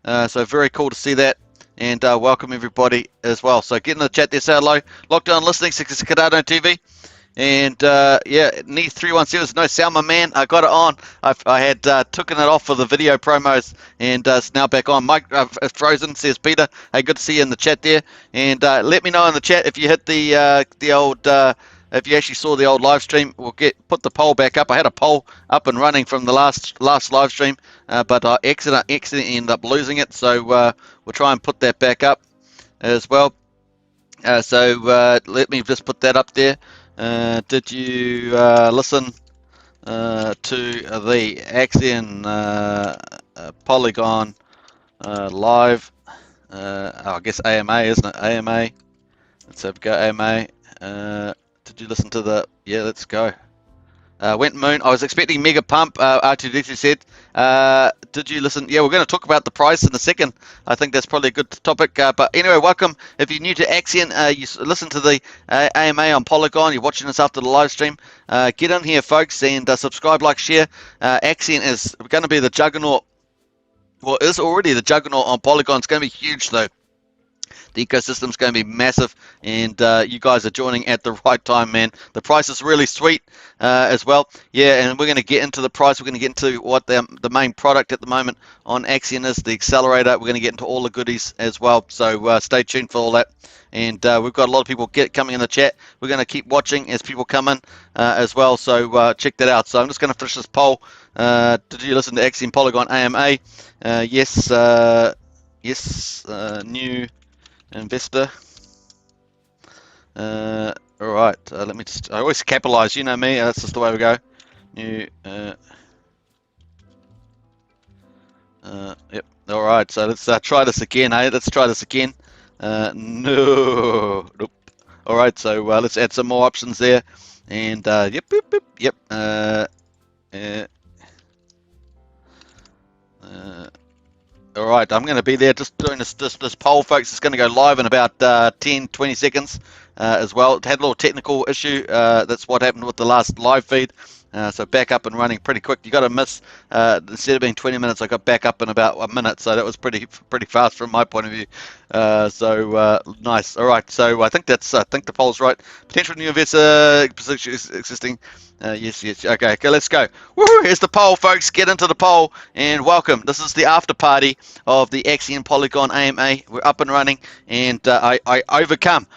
So very cool to see that. And welcome everybody as well. So get in the chat there, say hello. Lockdown listening, Cardano TV. And yeah, Neath 317, no sound, my man. I got it on. I had taken it off for the video promos, and it's now back on. Mike frozen, says Peter. Hey, good to see you in the chat there. And let me know in the chat if you hit the old. If you actually saw the old live stream, we'll put the poll back up. I had a poll up and running from the last live stream, but I accidentally ended up losing it. So we'll try and put that back up as well. So let me just put that up there. Did you listen to the Axion Polygon live? I guess AMA, isn't it? AMA. Let's have a go. AMA. Did you listen to the? Yeah, let's go. Went moon. I was expecting mega pump. R2D2 said. Did you listen? Yeah, we're going to talk about the price in a second. I think that's probably a good topic. But anyway, welcome. If you're new to Axion, you listen to the AMA on Polygon. You're watching us after the live stream. Get in here, folks, and subscribe, like, share. Axion is going to be the juggernaut. Well, is already the juggernaut on Polygon. It's going to be huge, though. The ecosystem's going to be massive, and you guys are joining at the right time, man. The price is really sweet as well. Yeah, and we're going to get into the price. We're going to get into what the main product at the moment on Axion is, the accelerator. We're going to get into all the goodies as well. So stay tuned for all that. And we've got a lot of people coming in the chat. We're going to keep watching as people come in as well. So check that out. So I'm just going to finish this poll. Did you listen to Axion Polygon AMA? Yes. Yes. New investor. All right, let me just, I always capitalize, you know me, that's just the way we go. New yep. All right, so let's try this again. Let's try this again. No, nope. All right, so let's add some more options there. And yep. All right, I'm going to be there just doing this poll, folks. It's going to go live in about 10-20 seconds as well. It had a little technical issue. That's what happened with the last live feed. So back up and running pretty quick. You got to miss, instead of being 20 minutes, I got back up in about a minute. So that was pretty fast from my point of view. So nice. All right. So I think the poll's right. Potential new investor existing. Yes. Okay, let's go. Woohoo! Here's the poll, folks. Get into the poll and welcome. This is the after party of the Axion Polygon AMA. We're up and running, and I overcome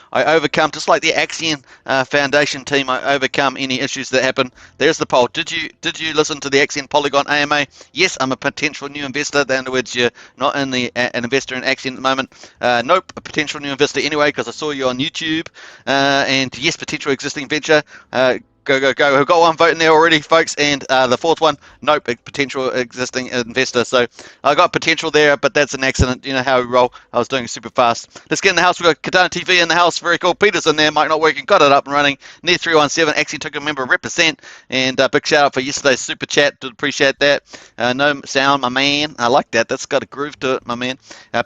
just like the Axion Foundation team. I overcome any issues that happen. There's the poll. Did you listen to the Axion Polygon AMA? Yes, I'm a potential new investor. In other words, you're not an investor in Axion at the moment. Nope, a potential new investor anyway, because I saw you on YouTube. And yes, potential existing venture. Go. We've got one vote in there already, folks, and the fourth one, nope, a potential existing investor. So I got potential there, but that's an accident. You know how we roll. I was doing super fast. Let's get in the house. We've got Cardano TV in the house. Very cool. Peter's in there. Mic not working. Got it up and running. Near 317. Axion Token member represent. And big shout out for yesterday's super chat. Did appreciate that. No sound, my man. I like that. That's got a groove to it, my man.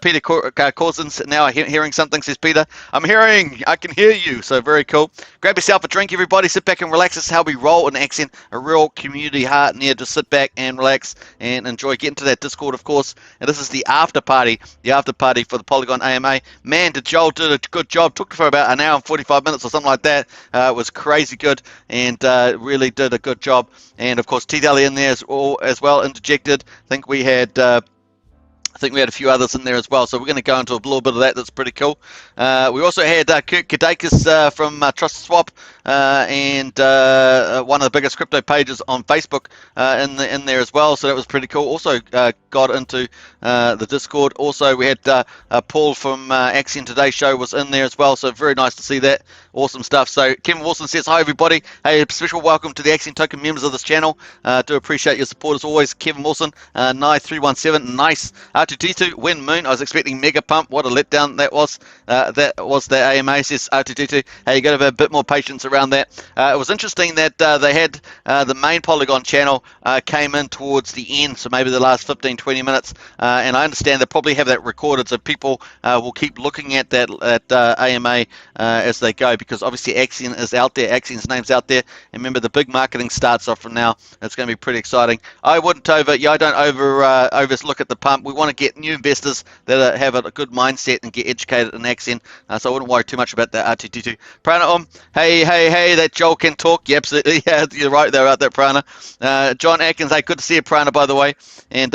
Peter Cousins, now hearing something, says Peter. I'm hearing. I can hear you. So very cool. Grab yourself a drink, everybody. Sit back and relax. This is how we roll in Axion, a real community heart and here. Just sit back and relax and enjoy. Get into that Discord, of course. And this is the after party for the Polygon AMA. Man, Joel did a good job. Took for about an hour and 45 minutes or something like that. It was crazy good and really did a good job. And of course, T-Dally in there as well, interjected. I think we had a few others in there as well, so we're going to go into a little bit of that. That's pretty cool. We also had Kurt Kadakis from TrustSwap and one of the biggest crypto pages on Facebook in there as well, so that was pretty cool. Also got into the Discord. Also, we had Paul from Axion Today Show was in there as well, so very nice to see that. Awesome stuff. So Kevin Wilson says, hi everybody. Hey, a special welcome to the Axion Token members of this channel. Do appreciate your support as always. Kevin Wilson, Nye317, nice. R2D2, Win Moon. I was expecting mega pump. What a letdown that was. That was the AMA, says R2D2. Hey, you got to have a bit more patience around that. It was interesting that they had the main Polygon channel came in towards the end, so maybe the last 15-20 minutes. And I understand they probably have that recorded, so people will keep looking at that AMA as they go, because obviously Axion is out there. Axion's name's out there. And remember, the big marketing starts off from now. It's going to be pretty exciting. I don't overlook at the pump. We want want to get new investors that have a good mindset and get educated in Axion. So I wouldn't worry too much about that R2T2. Prana, hey, that Joel can talk. Yeah, absolutely. Yeah, you're right there about that, Prana. John Atkins, hey, good to see you, Prana, by the way. And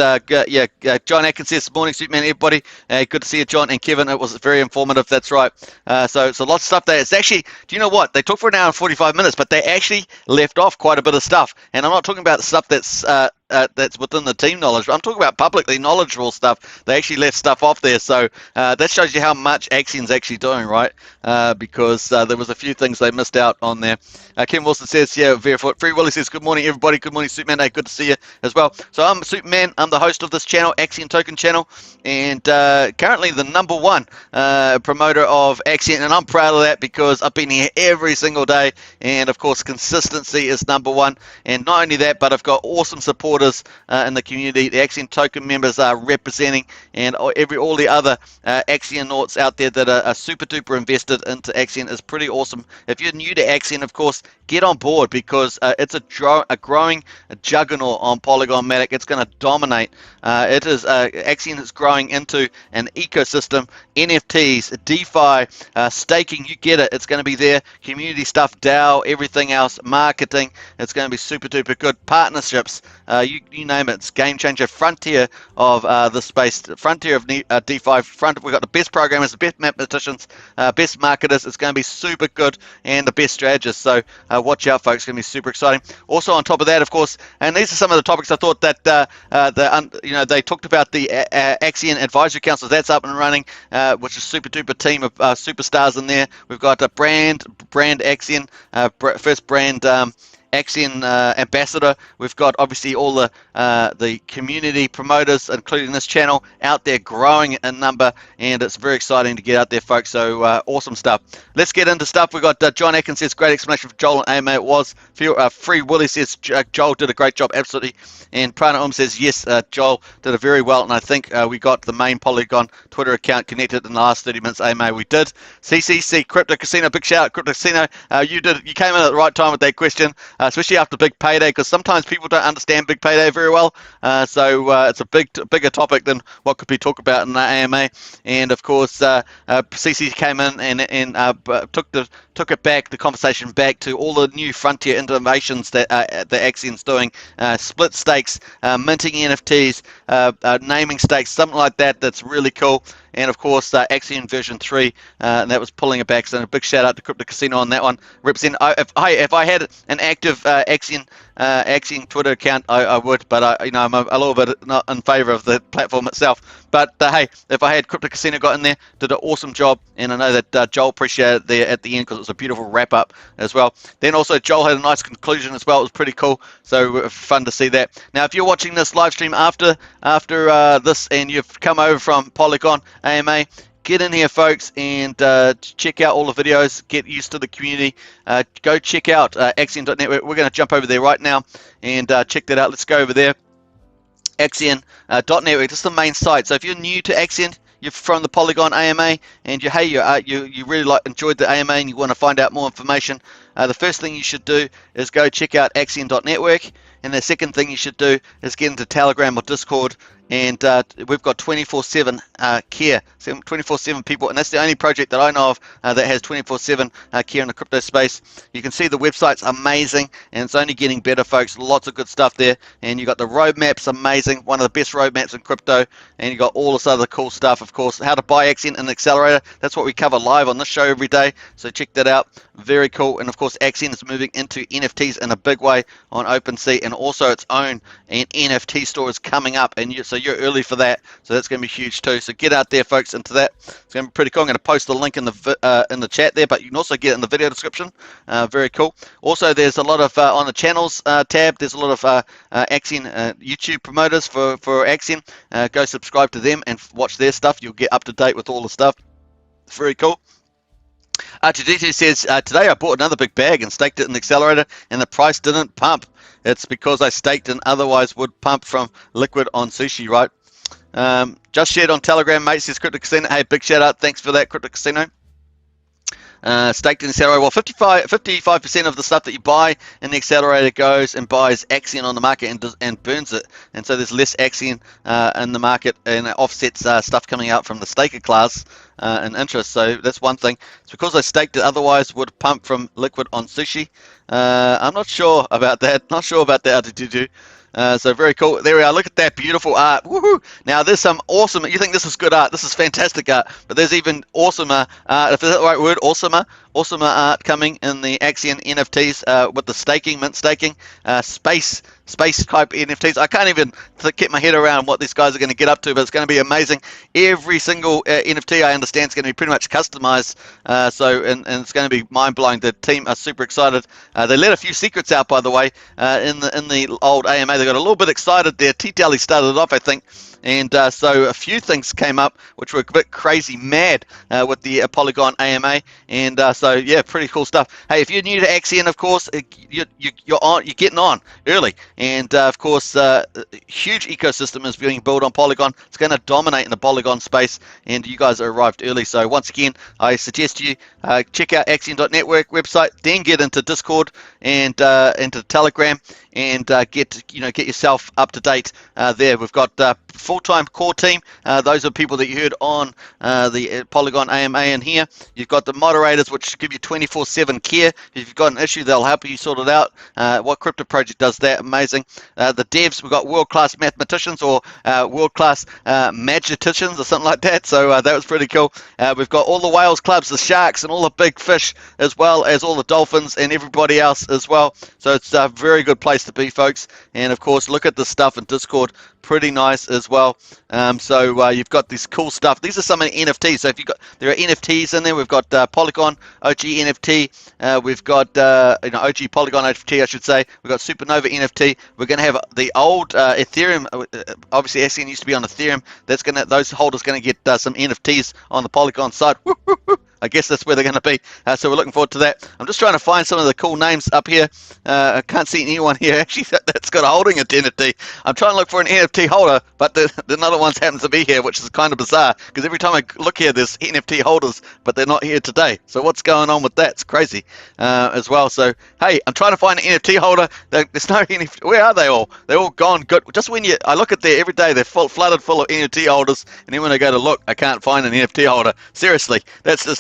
John Atkins says, morning, Superman, everybody. Good to see you, John and Kevin. It was very informative. That's right. So lots of stuff there. It's actually, do you know what? They talked for an hour and 45 minutes, but they actually left off quite a bit of stuff. And I'm not talking about the stuff that's within the team knowledge. I'm talking about publicly knowledgeable stuff. They actually left stuff off there. So that shows you how much Axion's actually doing, right? Because there was a few things they missed out on there. Kim Wilson says, yeah, Free Willy says, good morning, everybody. Good morning, Superman. Hey, good to see you as well. So I'm Superman. I'm the host of this channel, Axion Token Channel, and currently the #1 promoter of Axion, and I'm proud of that because I've been here every single day, and of course consistency is #1. And not only that, but I've got awesome supporters in the community. The Axion Token members are representing, and all the other Axionauts out there that are super duper invested into Axion is pretty awesome. If you're new to Axion, of course, get on board because it's a growing juggernaut on Polygon Matic. It's going to dominate. Axion is growing into an ecosystem. NFTs, DeFi, staking, you get it. It's going to be there. Community stuff, DAO, everything else, marketing. It's going to be super duper good. Partnerships, you name it. It's game changer. Frontier of the space. Frontier of DeFi. We've got the best programmers, the best mathematicians, best marketers. It's going to be super good, and the best strategists. So watch out, folks. It's going to be super exciting. Also, on top of that, of course, and these are some of the topics I thought that they talked about the Axion Advisory Council. That's up and running, which is super duper team of superstars in there. We've got a brand Axion, first brand Axion ambassador. We've got obviously all the community promoters, including this channel, out there growing in number, and it's very exciting to get out there, folks. So awesome stuff. Let's get into stuff. We've got John Atkins says, great explanation for Joel and AMA. It was. Free Willy says, Joel did a great job, absolutely. And Prana says, yes, Joel did it very well, and I think we got the main Polygon Twitter account connected in the last 30 minutes. AMA, we did. CCC Crypto Casino, big shout out, Crypto Casino. You came in at the right time with that question. Especially after big payday, because sometimes people don't understand big payday very well. So it's a bigger topic than what could be talked about in the AMA. And of course, CC came in and took the conversation back to all the new frontier innovations that the Axion's doing. Split stakes, minting NFTs, naming stakes, something like that. That's really cool. And of course, Axion version 3, and that was pulling it back. So a big shout out to Crypto Casino on that one. If I had an active Axion Twitter account, I would, but I'm a little bit not in favor of the platform itself. But hey, if I had Crypto Casino got in there, did an awesome job, and I know that Joel appreciated it there at the end because it was a beautiful wrap up as well. Then also Joel had a nice conclusion as well. It was pretty cool, so fun to see that. Now, if you're watching this live stream after this and you've come over from Polygon AMA, get in here, folks, and check out all the videos. Get used to the community. Go check out Axion.network. We're going to jump over there right now and check that out. Let's go over there. Axion.network. This is the main site. So if you're new to Axion, you're from the Polygon AMA, and you really enjoyed the AMA and you want to find out more information, the first thing you should do is go check out Axion.network, and the second thing you should do is get into Telegram or Discord. And we've got 24/7 care, 24/7 people, and that's the only project that I know of that has 24/7 care in the crypto space. You can see the website's amazing, and it's only getting better, folks. Lots of good stuff there, and you got the roadmaps, amazing, one of the best roadmaps in crypto, and you got all this other cool stuff, of course. How to buy Axion in the accelerator, that's what we cover live on this show every day, so check that out. Very cool. And of course, Axion is moving into NFTs in a big way on OpenSea, and also its own NFT store is coming up, and so you're early for that, so that's going to be huge too. So get out there, folks, into that. It's going to be pretty cool. I'm going to post the link in the chat there, but you can also get it in the video description. Very cool. Also, there's a lot of on the channels tab, there's a lot of Axion YouTube promoters for Axion. Go subscribe to them and watch their stuff. You'll get up to date with all the stuff. It's very cool. Archidito says, today I bought another big bag and staked it in the accelerator, and the price didn't pump. It's because I staked and otherwise would pump from liquid on sushi, right? Just shared on Telegram, mate, says Crypto Casino. Hey, big shout out. Thanks for that, Crypto Casino. staked in the accelerator. Well, 55% of the stuff that you buy in the accelerator goes and buys Axion on the market and burns it. And so there's less Axion in the market, and it offsets stuff coming out from the staker class and interest. So that's one thing. It's because I staked it, otherwise would pump from liquid on sushi. I'm not sure about that. Not sure about that, Atututu. So very cool. There we are. Look at that beautiful art. Woohoo! Now there's some awesome. You think this is good art? This is fantastic art. But there's even awesomer art. If that's the right word, awesomer art coming in the Axion NFTs with the staking, mint staking, space type NFTs. I can't even get my head around what these guys are going to get up to, but it's going to be amazing. Every single NFT I understand is going to be pretty much customized. And it's going to be mind blowing. The team are super excited. They let a few secrets out, by the way, in the old AMA. They got a little bit excited there. T-Tally started it off, I think. And so a few things came up which were a bit crazy mad with the Polygon AMA, and so yeah, pretty cool stuff. Hey, if you're new to Axion, of course, you're getting on early, and of course, huge ecosystem is being built on Polygon. It's going to dominate in the Polygon space, and you guys arrived early. So once again, I suggest you check out Axion.network website, then get into Discord and into Telegram, and get yourself up to date there. We've got full-time core team. Those are people that you heard on the Polygon AMA in here. You've got the moderators, which give you 24/7 care. If you've got an issue, they'll help you sort it out. What crypto project does that? Amazing. The devs, we've got world-class mathematicians or world-class magicians or something like that. So that was pretty cool. We've got all the whales clubs, the sharks, and all the big fish, as well as all the dolphins and everybody else as well. So it's a very good place to be, folks. And of course, look at the stuff in Discord. Pretty nice as well. So you've got this cool stuff. These are some of the NFTs. So there are NFTs in there. We've got Polygon OG NFT. We've got OG Polygon NFT, I should say. We've got Supernova NFT. We're going to have the old Ethereum. Obviously, Axion used to be on Ethereum. Those holders going to get some NFTs on the Polygon side. I guess that's where they're going to be. So we're looking forward to that. I'm just trying to find some of the cool names up here. I can't see anyone here actually that's got a holding an NFT. I'm trying to look for an NFT holder, but the other ones happen to be here, which is kind of bizarre, because every time I look here, there's NFT holders, but they're not here today. So what's going on with that? It's crazy as well. So, hey, I'm trying to find an NFT holder. There's no NFT. Where are they all? They're all gone. Good. Just when I look at there every day, they're flooded full of NFT holders, and then when I go to look, I can't find an NFT holder. Seriously, that's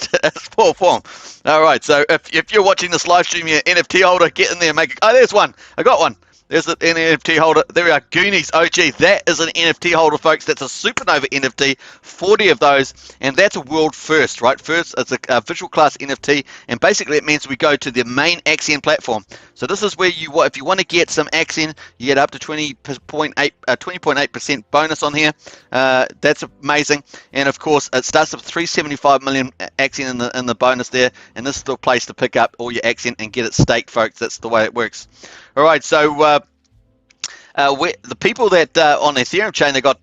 poor form. All right, so if you're watching this live stream, you're an NFT holder, get in there and make it. Oh, there's one. I got one. There's an NFT holder. There we are. Goonies OG. That is an NFT holder, folks. That's a Supernova NFT. 40 of those. And that's a world first, right? First, it's a visual class NFT. And basically, it means we go to the main Axion platform. So this is where if you want to get some Axion, you get up to 20.8% bonus on here. That's amazing. And of course, it starts with 375 million Axion in the bonus there. And this is the place to pick up all your Axion and get it staked, folks. That's the way it works. All right, so the people that on the Ethereum chain, they got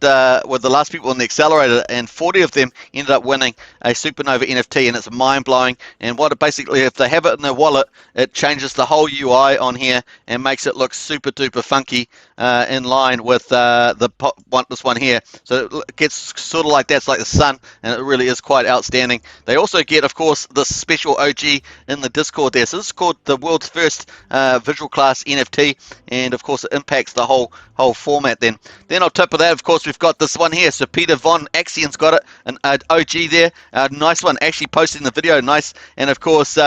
were the last people on the accelerator, and 40 of them ended up winning a Supernova NFT, and it's mind-blowing. And basically, if they have it in their wallet, it changes the whole UI on here and makes it look super-duper funky in line with this one here. So it gets sort of like that. It's like the sun, and it really is quite outstanding. They also get, of course, this special OG in the Discord there. So this is called the world's first visual class NFT, and of course, it impacts the whole format. Then on top of that, of course, we've got this one here. So Peter Von Axion's got it, an OG there. Nice one, actually posting the video. Nice. And of course,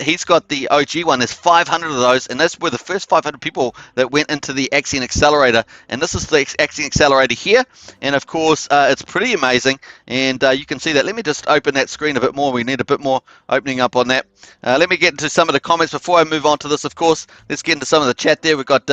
he's got the OG one. There's 500 of those, and that's were the first 500 people that went into the Axion Accelerator. And this is the Axion Accelerator here. And of course, it's pretty amazing. And you can see that. Let me just open that screen a bit more. We need a bit more opening up on that. Let me get into some of the comments before I move on to this, of course. Let's get into some of the chat there. We've got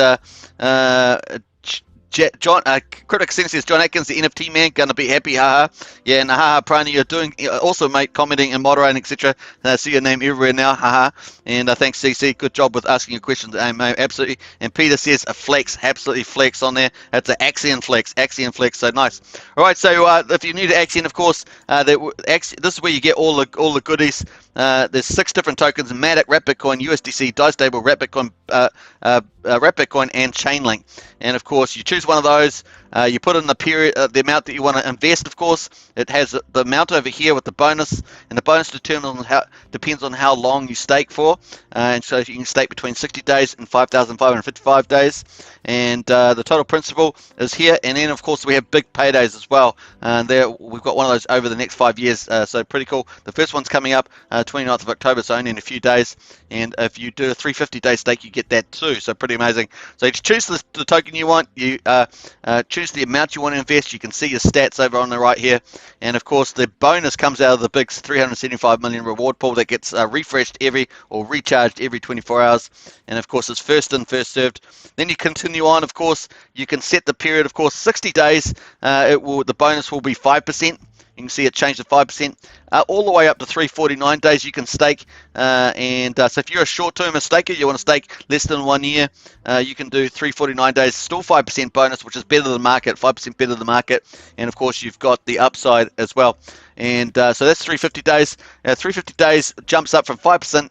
John, Critic says John Atkins, the NFT man, gonna be happy, haha. Yeah, and haha, Prani, you're doing also, mate, commenting and moderating, etc. See your name everywhere now, haha. And thanks, CC, good job with asking your questions, mate, absolutely. And Peter says a flex, absolutely flex on there. That's an Axion flex, so nice. All right, so if you're new to Axion, of course, this is where you get all the goodies. There's 6 different tokens: Matic, Wrap Bitcoin, USDC, DAI Stable, Wrap Bitcoin, Wrap Bitcoin and Chainlink. And of course, you choose one of those. You put in the period, the amount that you want to invest. Of course, it has the amount over here with the bonus, and the bonus depends on how long you stake for. And so you can stake between 60 days and 5,555 days. And the total principal is here. And then, of course, we have big paydays as well. And there we've got one of those over the next 5 years. So pretty cool. The first one's coming up 29th of October, so only in a few days. And if you do a 350-day stake, you get that too. So pretty amazing. So you choose the token you want. You choose the amount you want to invest. You can see your stats over on the right here. And of course, the bonus comes out of the big 375 million reward pool that gets refreshed or recharged every 24 hours. And of course, it's first in, first served. Then you continue on. Of course, you can set the period. Of course, 60 days. The bonus will be 5%. You can see it changed to 5%, all the way up to 349 days you can stake. So if you're a short-term staker, you want to stake less than 1 year, you can do 349 days, still 5% bonus, which is better than the market, 5% better than the market. And of course, you've got the upside as well. And so that's 350 days. 350 days jumps up from 5%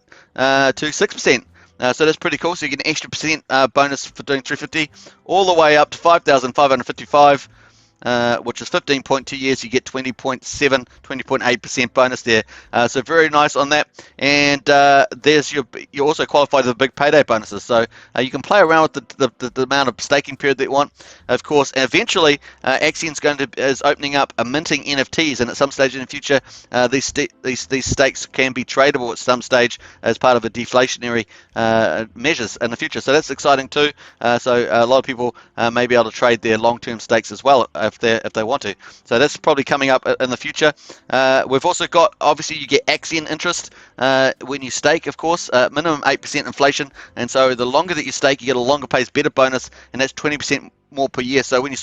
to 6%. So that's pretty cool. So you get an extra percent bonus for doing 350, all the way up to 5,555. Which is 15.2 years, you get 20.8% bonus there. So very nice on that. And you also qualify for the big payday bonuses. So you can play around with the amount of staking period that you want. Of course, eventually Axion's is opening up a minting NFTs, and at some stage in the future, these stakes can be tradable at some stage as part of a deflationary measures in the future. So that's exciting too. So a lot of people may be able to trade their long-term stakes as well if they want to. So that's probably coming up in the future. We've also got, obviously, you get Axion interest when you stake, of course, minimum 8% inflation. And so the longer that you stake, you get a longer pays better bonus, and that's 20% more per year. So when you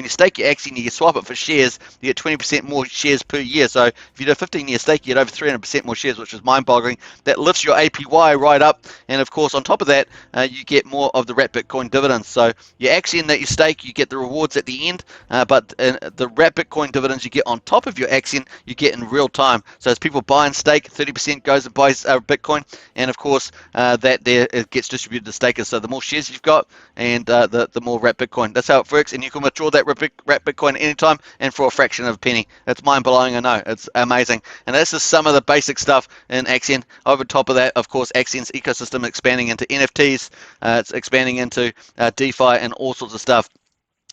stake your Axion, you swap it for shares, you get 20% more shares per year. So if you do a 15-year stake, you get over 300% more shares, which is mind-boggling. That lifts your APY right up. And of course, on top of that, you get more of the wrapped Bitcoin dividends. So your Axion that you stake, you get the rewards at the end, but the wrapped Bitcoin dividends you get on top of your Axion, you get in real time. So as people buy and stake, 30% goes and buys Bitcoin, and of course it gets distributed to stakers. So the more shares you've got, and the more wrapped Bitcoin. That's how it works, and you can withdraw that wrapped Bitcoin anytime and for a fraction of a penny. That's mind-blowing, I know. It's amazing. And this is some of the basic stuff in Axion. Over top of that, of course, Axion's ecosystem expanding into NFTs. It's expanding into DeFi and all sorts of stuff.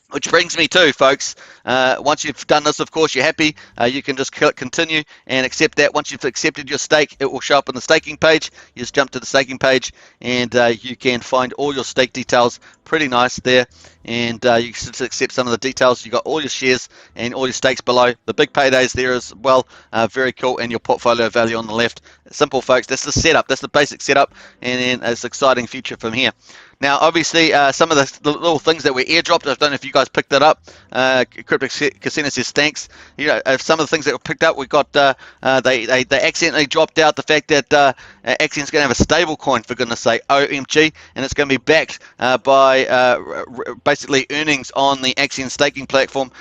Which brings me to, folks, once you've done this, of course, you're happy, you can just click continue and accept that. Once you've accepted your stake, it will show up on the staking page. You just jump to the staking page, and you can find all your stake details. Pretty nice there. And you can just accept some of the details. You've got all your shares and all your stakes below. The big paydays there as well. Very cool. And your portfolio value on the left. Simple, folks. That's the setup. That's the basic setup. And then it's an exciting future from here. Now, obviously, some of the little things that were airdropped, I don't know if you guys picked that up. Crypto Casino says thanks. You know, some of the things that were picked up, we got they accidentally dropped out the fact that Axion's going to have a stable coin, for goodness sake, OMG, and it's going to be backed by basically earnings on the Axion staking platform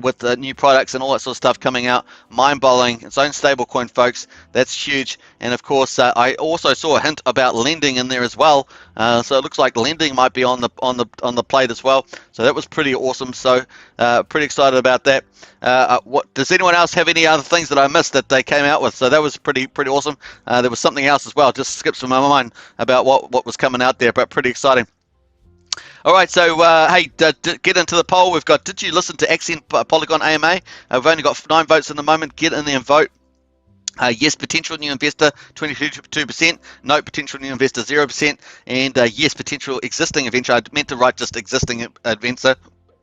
with new products and all that sort of stuff coming out. Mind-boggling. Its own stable coin, folks. That's huge. And of course, I also saw a hint about lending in there as well. So it looks like lending might be on the plate as well. So that was pretty awesome. So pretty excited about that. What does anyone else have any other things that I missed that they came out with? So that was pretty awesome. There was something else as well. Just skips from my mind about what was coming out there, but pretty exciting. All right, so hey, get into the poll. We've got, did you listen to Axion Polygon AMA? We've only got 9 votes in the moment. Get in there and vote. Yes, potential new investor, 22%. No, potential new investor, 0%. And yes, potential existing investor. I meant to write just existing investor,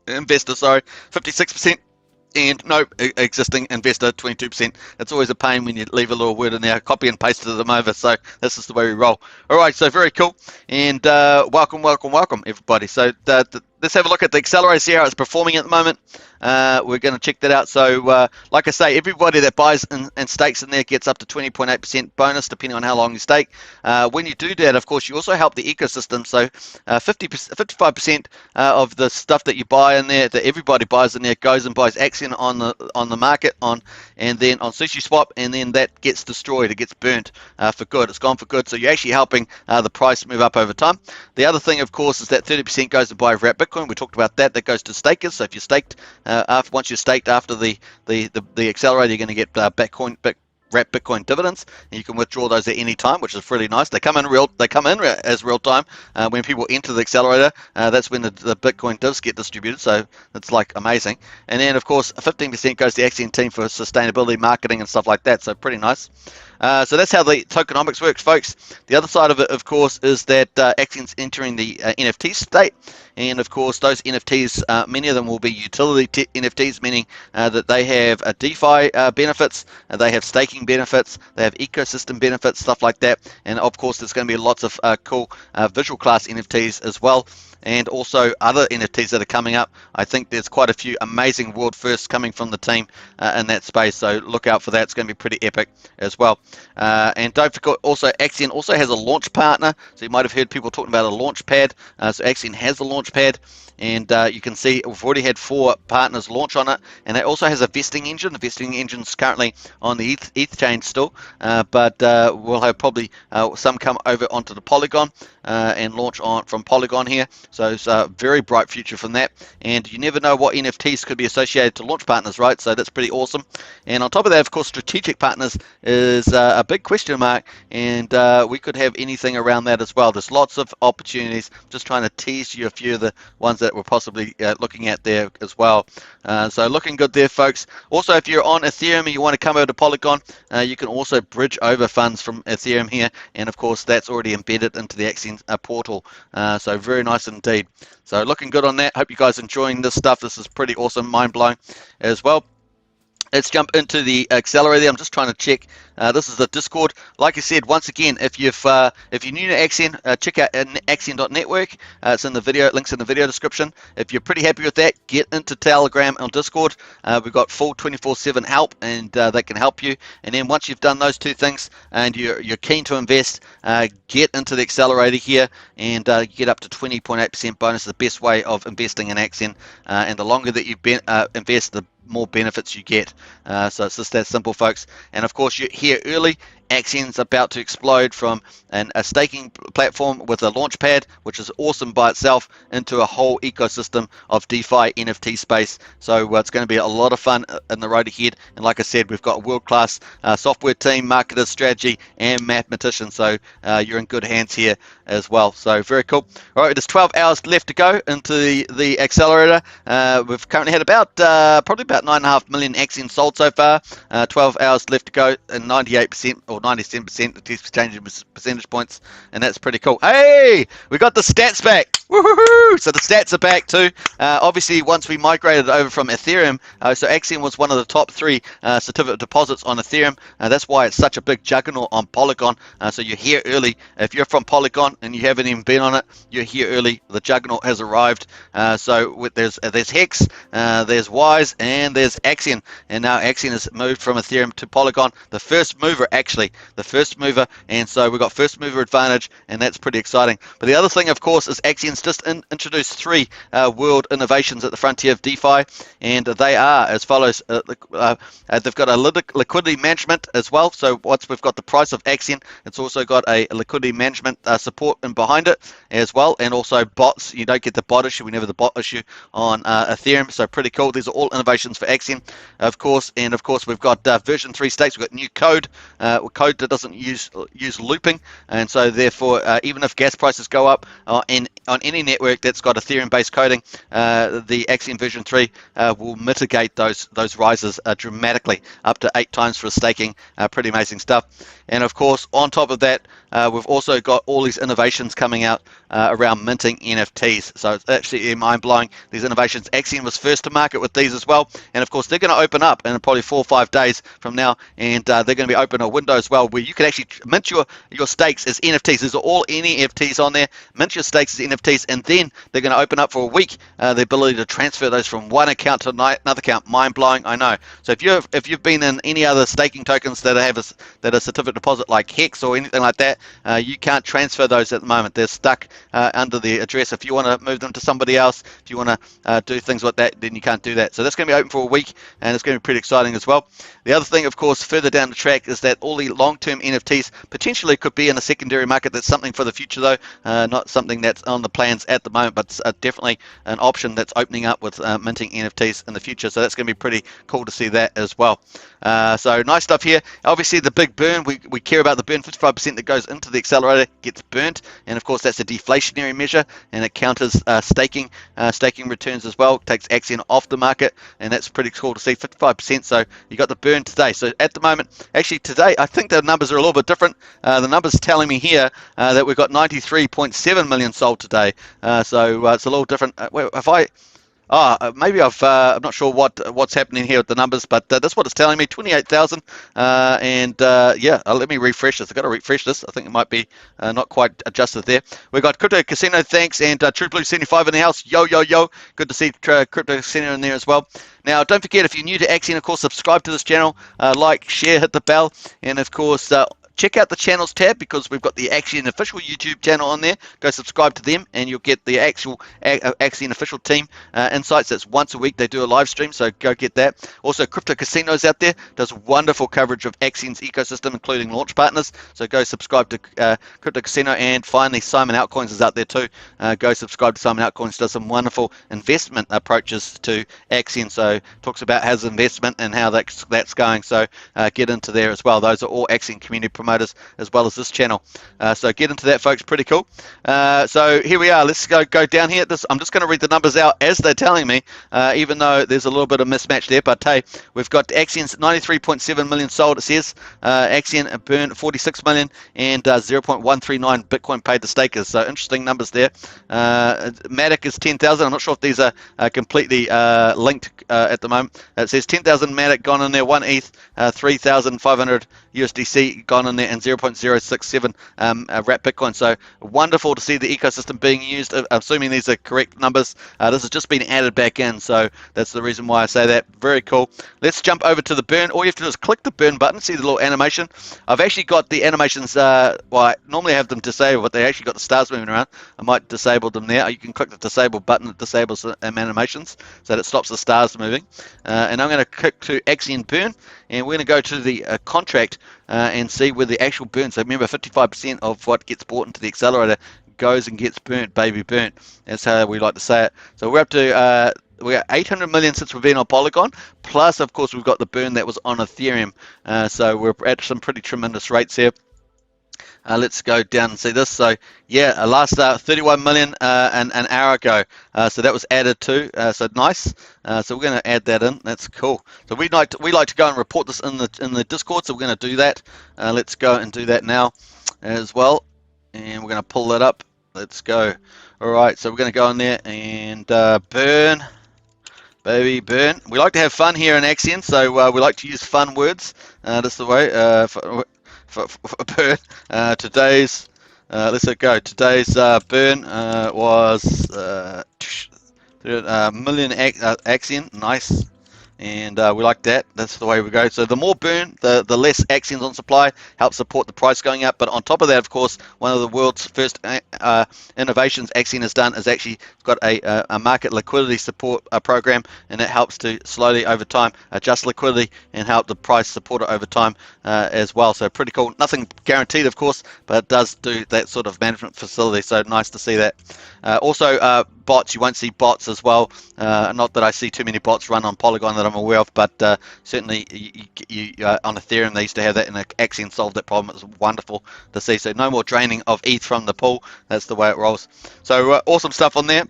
56%. And no, existing investor, 22%. It's always a pain when you leave a little word in there. Copy and paste them over. So this is the way we roll. All right, so very cool. And welcome, everybody. So let's have a look at the accelerator, see how it's performing at the moment. We're going to check that out. So like I say, everybody that buys and stakes in there gets up to 20.8% bonus depending on how long you stake. When you do that, of course, you also help the ecosystem. So 55% of the stuff that you buy in there, that everybody buys in there, goes and buys Axion on the market, and then on SushiSwap, and then that gets destroyed. It gets burnt for good. It's gone for good. So you're actually helping the price move up over time. The other thing, of course, is that 30% goes to buy wrap Bitcoin. We talked about that. That goes to stakers. So if you're staked, once you're staked after the accelerator, you're going to get wrap Bitcoin dividends, and you can withdraw those at any time, which is really nice. They come in as real time when people enter the accelerator. That's when the Bitcoin divs get distributed, so it's like amazing. And then of course 15% goes to the Axion team for sustainability marketing and stuff like that, so pretty nice. So that's how the tokenomics works, folks. The other side of it, of course, is that Axion's entering the NFT state. And of course, those NFTs, many of them will be utility NFTs, meaning that they have DeFi benefits, they have staking benefits, they have ecosystem benefits, stuff like that. And of course, there's going to be lots of cool visual class NFTs as well, and also other NFTs that are coming up. I think there's quite a few amazing world firsts coming from the team in that space, so look out for that. It's going to be pretty epic as well. And don't forget, also Axion also has a launch partner, so you might have heard people talking about a launch pad. So Axion has a launch pad, and you can see we've already had 4 partners launch on it, and it also has a vesting engine. The vesting engine's currently on the ETH chain still, but we'll have probably some come over onto the Polygon and launch on from Polygon here. So it's a very bright future from that, and you never know what NFTs could be associated to launch partners, right? So that's pretty awesome. And on top of that, of course, strategic partners is a big question mark, and we could have anything around that as well. There's lots of opportunities. Just trying to tease you a few of the ones that we're possibly looking at there as well. So looking good there, folks. Also, if you're on Ethereum and you want to come over to Polygon, you can also bridge over funds from Ethereum here, and of course that's already embedded into the Axion portal. So very nice indeed. So looking good on that. Hope you guys are enjoying this stuff. This is pretty awesome, mind-blowing as well. Let's jump into the accelerator. I'm just trying to check. This is the Discord. Like I said, once again, if you're new to Axion, check out Axion.network. It's in the video. Links in the video description. If you're pretty happy with that, get into Telegram on Discord. We've got full 24/7 help, and they can help you. And then once you've done those 2 things, and you're keen to invest, get into the accelerator here, and get up to 20.8% bonus. The best way of investing in Axion, and the longer that you invest, the more benefits you get. So it's just that simple, folks. And of course, you're here early. Axion's about to explode from a staking platform with a launch pad, which is awesome by itself, into a whole ecosystem of DeFi NFT space. So it's going to be a lot of fun in the road ahead. And like I said, we've got a world-class software team, marketers, strategy, and mathematicians. So you're in good hands here as well. So very cool. All right, there's 12 hours left to go into the accelerator. We've currently had about probably about 9.5 million Axion sold so far. 12 hours left to go, and 98% or 97% the test changing percentage points, and that's pretty cool. Hey, we got the stats back. Woohoo! So the stats are back too. Obviously, once we migrated over from Ethereum, so Axion was one of the top 3 certificate deposits on Ethereum. That's why it's such a big juggernaut on Polygon. So you're here early. If you're from Polygon and you haven't even been on it, you're here early. The juggernaut has arrived. So there's Hex, there's Wise, and there's Axion. And now Axion has moved from Ethereum to Polygon. The first mover, actually. The first mover. And so we've got first mover advantage, and that's pretty exciting. But the other thing, of course, is Axion's just introduced 3 world innovations at the frontier of DeFi, and they are as follows. They've got a liquidity management as well. So once we've got the price of Axion, it's also got a liquidity management support in behind it as well, and also bots. You don't get the bot issue. We never the bot issue on Ethereum. So pretty cool. These are all innovations for Axion, of course. And of course, we've got version 3 stakes. We've got new code that doesn't use looping, and so therefore, even if gas prices go up on any network that's got Ethereum-based coding, the Axion version 3 will mitigate those rises dramatically, up to 8 times for staking. Pretty amazing stuff. And of course, on top of that, we've also got all these innovations coming out around minting NFTs. So it's actually mind-blowing, these innovations. Axion was first to market with these as well, and of course they're going to open up in probably 4 or 5 days from now, and they're going to be open a window as well, where you can actually mint your stakes as NFTs. These are all NFTs on there. Mint your stakes as NFTs, and then they're going to open up for a week the ability to transfer those from one account to another account. Mind blowing, I know. So if you've been in any other staking tokens that have that are certificate deposit like Hex or anything like that, you can't transfer those at the moment. They're stuck under the address. If you want to move them to somebody else, if you want to do things like that, then you can't do that. So that's going to be open for a week, and it's going to be pretty exciting as well. The other thing, of course, further down the track is that all the long-term NFTs potentially could be in a secondary market. That's something for the future, though, not something that's on the plans at the moment, but definitely an option that's opening up with minting NFTs in the future. So that's going to be pretty cool to see that as well. So nice stuff here. Obviously, the big burn, we care about the burn. 55% that goes into the accelerator gets burnt, and of course that's a deflationary measure, and it counters staking returns as well. It takes Axion off the market, and that's pretty cool to see. 55%. So you got the burn today. So at the moment, actually today, I think the numbers are a little bit different. The numbers telling me here that we've got 93.7 million sold today. So it's a little different. If I maybe I'm not sure what's happening here with the numbers, but that's what it's telling me. 28,000, yeah. Let me refresh this. I've got to refresh this. I think it might be not quite adjusted there. We've got Crypto Casino, thanks, and True Blue 75 in the house. Yo, yo, yo. Good to see Crypto Casino in there as well. Now, don't forget, if you're new to Axion, of course, subscribe to this channel, like, share, hit the bell, and of course, check out the channels tab, because we've got the Axion official YouTube channel on there. Go subscribe to them, and you'll get the actual Axion official team insights. That's once a week. They do a live stream, so go get that. Also, Crypto Casinos out there does wonderful coverage of Axion's ecosystem, including launch partners. So go subscribe to Crypto Casino. And finally, Simon Altcoins is out there too. Go subscribe to Simon Altcoins. Does some wonderful investment approaches to Axion. So talks about his investment and how that's going. So get into there as well. Those are all Axion community promoters, as well as this channel. So get into that, folks. Pretty cool. So here we are. Let's go down here. I'm just going to read the numbers out as they're telling me, even though there's a little bit of mismatch there. But hey, we've got Axion's 93.7 million sold, it says. Axion burn 46 million, and 0.139 Bitcoin paid to stakers. So interesting numbers there. Matic is 10,000. I'm not sure if these are completely linked at the moment. It says 10,000 Matic gone in there, 1 ETH, 3,500 USDC gone in there, and 0.067 wrap Bitcoin. So wonderful to see the ecosystem being used. Assuming these are correct numbers, this has just been added back in, so that's the reason why I say that. Very cool. Let's jump over to the burn. All you have to do is click the burn button, see the little animation. I've actually got the animations, well, I normally have them disabled, but they actually got the stars moving around. I might disable them there. You can click the disable button, it disables animations, so that it stops the stars moving. And I'm going to click to Axion burn, and we're going to go to the contract and see where the actual burn. So remember, 55% of what gets bought into the accelerator goes and gets burnt, baby, burnt. That's how we like to say it. So we're up to we're 800 million since we've been on Polygon, plus of course we've got the burn that was on Ethereum. So we're at some pretty tremendous rates here. Let's go down and see this. So yeah, last 31 million an hour ago. So that was added too. So nice. So we're going to add that in. That's cool. So we like to go and report this in the Discord. So we're going to do that. Let's go and do that now as well. And we're going to pull that up. Let's go. All right. So we're going to go in there and burn. Baby, burn. We like to have fun here in Axion, so we like to use fun words. That's the way. For burn. Today's let's go. Today's burn was million Axion. Nice. And we like that. That's the way we go. So the more burn, the less Axion's on supply, helps support the price going up. But on top of that, of course, one of the world's first innovations Axion has done is actually got a market liquidity support program, and it helps to slowly over time adjust liquidity and help the price support it over time as well. So pretty cool. Nothing guaranteed, of course, but it does do that sort of management facility. So nice to see that. Also, bots. You won't see bots as well. Not that I see too many bots run on Polygon that I'm aware of, but certainly you on Ethereum they used to have that, and Axion solved that problem. It was wonderful to see. So no more draining of ETH from the pool. That's the way it rolls. So awesome stuff on there.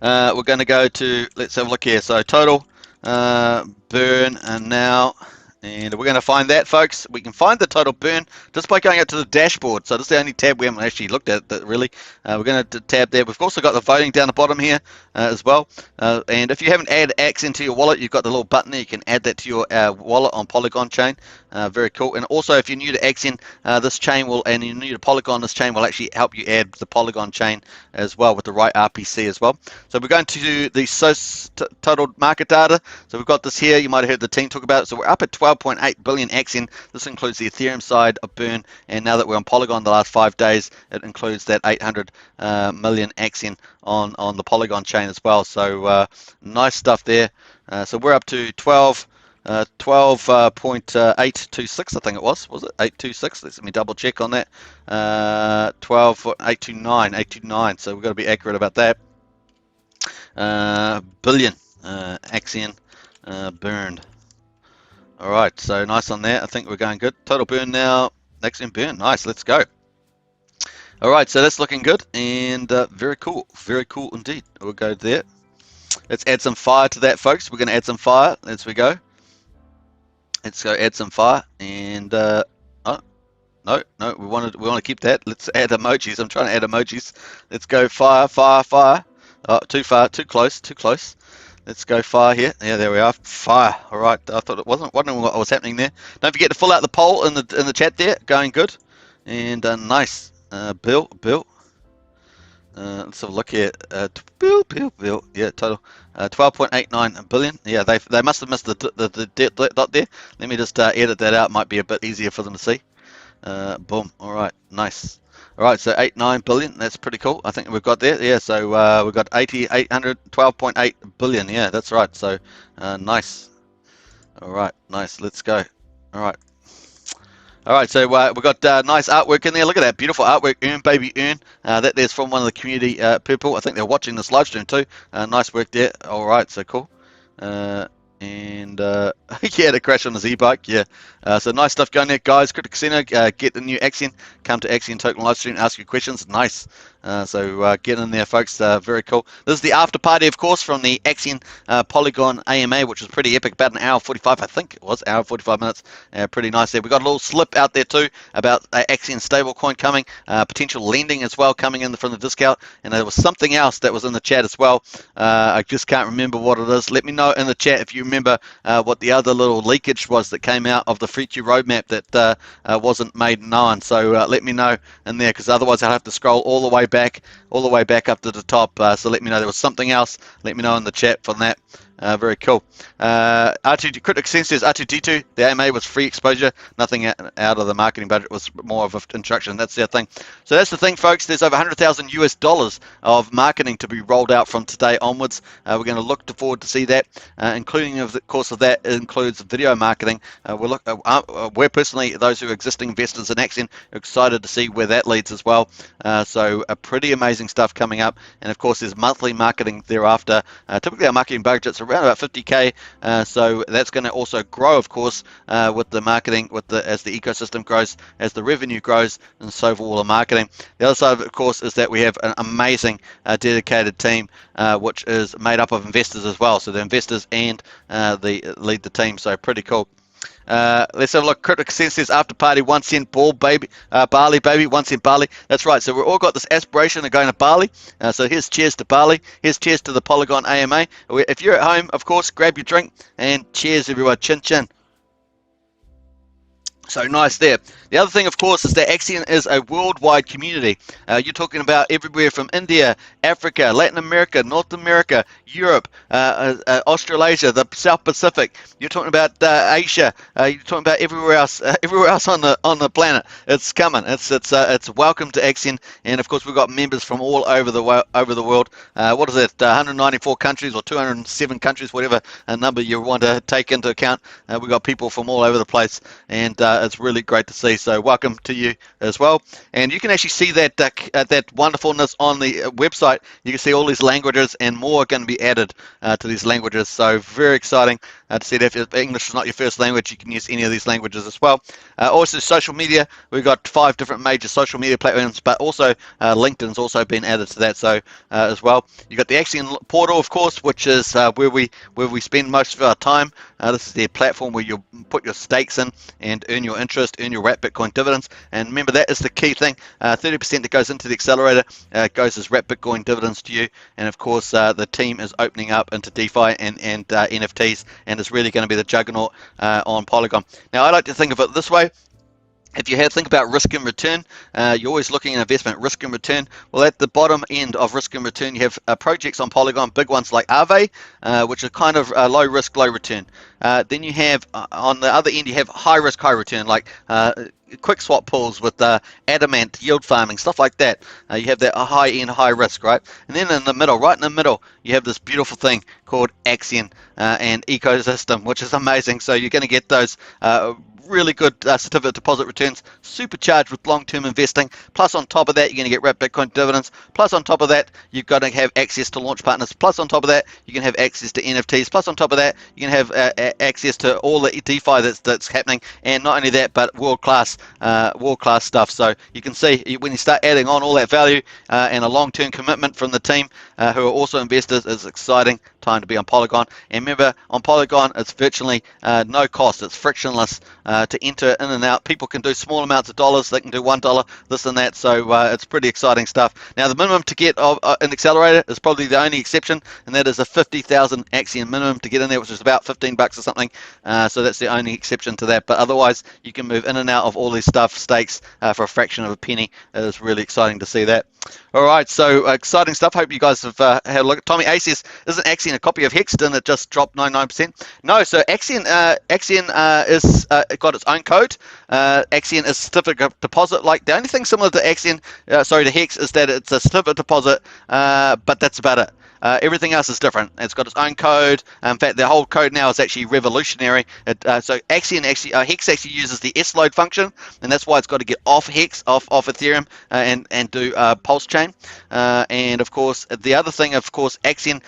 We're going to go to, let's have a look here. So total burn, and now And we're going to find that, folks. We can find the total burn just by going up to the dashboard. So this is the only tab we haven't actually looked at that really. We're going to tab there. We've also got the voting down the bottom here as well. And if you haven't added Axion to your wallet, you've got the little button there. You can add that to your wallet on Polygon chain. Very cool. And also, if you're new to Axion, this chain will, and you're new to Polygon, this chain will actually help you add the Polygon chain as well with the right RPC as well. So we're going to the total market data. So we've got this here. You might have heard the team talk about it. So we're up at 12.8 billion Axion. This includes the Ethereum side of burn, and now that we're on Polygon the last 5 days, it includes that 800 million Axion on the Polygon chain as well. So nice stuff there. So we're up to 12.826, I think it was it 826? Let me double check on that. 829. So we've got to be accurate about that. Billion Axion burned. All right, so nice on that. I think we're going good. Total burn now. Axion burn. Nice. Let's go. All right, so that's looking good and very cool. Very cool indeed. We'll go there. Let's add some fire to that, folks. We're going to add some fire as we go. Let's go add some fire and oh no, we want to keep that. Let's add emojis. I'm trying to add emojis. Let's go fire. Oh, too far, too close. Let's go fire here. Yeah, there we are. Fire. All right. I thought it wasn't. Wondering what was happening there. Don't forget to fill out the poll in the chat there. Going good. And nice. Bill. Let's have a look here. Bill. Yeah, total 12.89 billion. Yeah, they must have missed the dot there. Let me just edit that out. Might be a bit easier for them to see. Boom. All right. Nice. All right, so 89 billion, that's pretty cool. I think we've got there. Yeah, so we've got 12.8 billion. Yeah, that's right. So nice. All right, nice. Let's go. All right. So we've got nice artwork in there. Look at that beautiful artwork. Earn, baby, earn. That there's from one of the community people. I think they're watching this live stream too. Nice work there. All right, so cool. And he had a crash on his e-bike. Yeah. So nice stuff going there, guys. Crypto Casino, get the new Axion. Come to Axion Token live stream, ask your questions. Nice. So get in there, folks. Very cool. This is the after party, of course, from the Axion Polygon AMA, which was pretty epic. About an hour 45, I think it was. Hour 45 minutes. Pretty nice there. We got a little slip out there too about Axion stablecoin coming, potential lending as well coming in from the discount. And there was something else that was in the chat as well. I just can't remember what it is. Let me know in the chat if you remember what the other little leakage was that came out of the FreeQ roadmap that wasn't made known. So let me know in there, because otherwise I'll have to scroll all the way back up to the top. So let me know there was something else. Let me know in the chat for that. Very cool. R2 Crypto Consensus R2D2. The AMA was free exposure, nothing out of the marketing budget. It was more of an introduction. That's their thing. So that's the thing, folks. There's over $100,000 US of marketing to be rolled out from today onwards. We're going to look forward to see that, including of the course of that includes video marketing. We're personally, those who are existing investors in Axion, are excited to see where that leads as well. So pretty amazing stuff coming up, and of course there's monthly marketing thereafter. Typically our marketing budget's around about 50k, so that's going to also grow, of course, with the marketing, as the ecosystem grows, as the revenue grows, and so for all the marketing. The other side, of course, is that we have an amazing dedicated team, which is made up of investors as well. So the investors and lead the team. So pretty cool. Let's have a look. Crypto Consensus after party, 1 cent Bali, baby, 1 cent Bali. That's right. So we've all got this aspiration of going to Bali. So here's cheers to Bali. Here's cheers to the Polygon AMA. If you're at home, of course, grab your drink and cheers, everyone. Chin chin. So nice there. The other thing, of course, is that Axion is a worldwide community. You're talking about everywhere from India, Africa, Latin America, North America, Europe, Australasia, the South Pacific. You're talking about Asia. You're talking about everywhere else on the planet. It's coming. It's welcome to Axion, and of course we've got members from all over the world. What is it? 194 countries or 207 countries, whatever number you want to take into account. We've got people from all over the place, and it's really great to see. So welcome to you as well. And you can actually see that that wonderfulness on the website. You can see all these languages and more are going to be added to these languages. So very exciting to see that if English is not your first language, you can use any of these languages as well. Also social media, we've got 5 different major social media platforms, but also LinkedIn's also been added to that. So as well, you got the Axion portal, of course, which is where we spend most of our time. This is their platform where you put your stakes in and earn your interest, earn your wrapped Bitcoin dividends. And remember, that is the key thing. 30% that goes into the accelerator goes as wrapped Bitcoin dividends to you. And of course, the team is opening up into DeFi and NFTs, and it's really going to be the juggernaut on Polygon. Now, I like to think of it this way. If you think about risk and return, you're always looking at investment risk and return. Well, at the bottom end of risk and return, you have projects on Polygon, big ones like Aave, which are kind of low risk, low return. Then you have on the other end, you have high risk, high return, like quick swap pools with adamant yield farming, stuff like that. You have that high end, high risk, right? And then in the middle, right in the middle, you have this beautiful thing called Axion and ecosystem, which is amazing. So you're going to get those really good certificate deposit returns, supercharged with long-term investing. Plus on top of that, you're going to get wrapped Bitcoin dividends. Plus on top of that, you've got to have access to launch partners. Plus on top of that, you can have access to NFTs. Plus on top of that, you can have access to all the DeFi that's happening. And not only that, but world-class stuff. So you can see when you start adding on all that value and a long-term commitment from the team who are also investors, it's exciting time to be on Polygon. And remember, on Polygon, it's virtually no cost. It's frictionless to enter in and out. People can do small amounts of dollars. They can do $1, this and that. So it's pretty exciting stuff. Now, the minimum to get an accelerator is probably the only exception, and that is a 50,000 Axion minimum to get in there, which is about $15 or something. So that's the only exception to that. But otherwise, you can move in and out of all these stakes for a fraction of a penny. It is really exciting to see that. All right, so exciting stuff. Hope you guys have had a look. Tommy A says, isn't Axion a copy of Hex? Didn't it just dropped 99%? No, so Axion is got its own code. Axion is certificate of deposit. Like the only thing similar to Axion, to Hex, is that it's a certificate of deposit, but that's about it. Everything else is different. It's got its own code. In fact, the whole code now is actually revolutionary. So Axion Hex actually uses the S-load function, and that's why it's got to get off Hex, off Ethereum, and do Pulsechain. And of course, the other thing, of course, Axion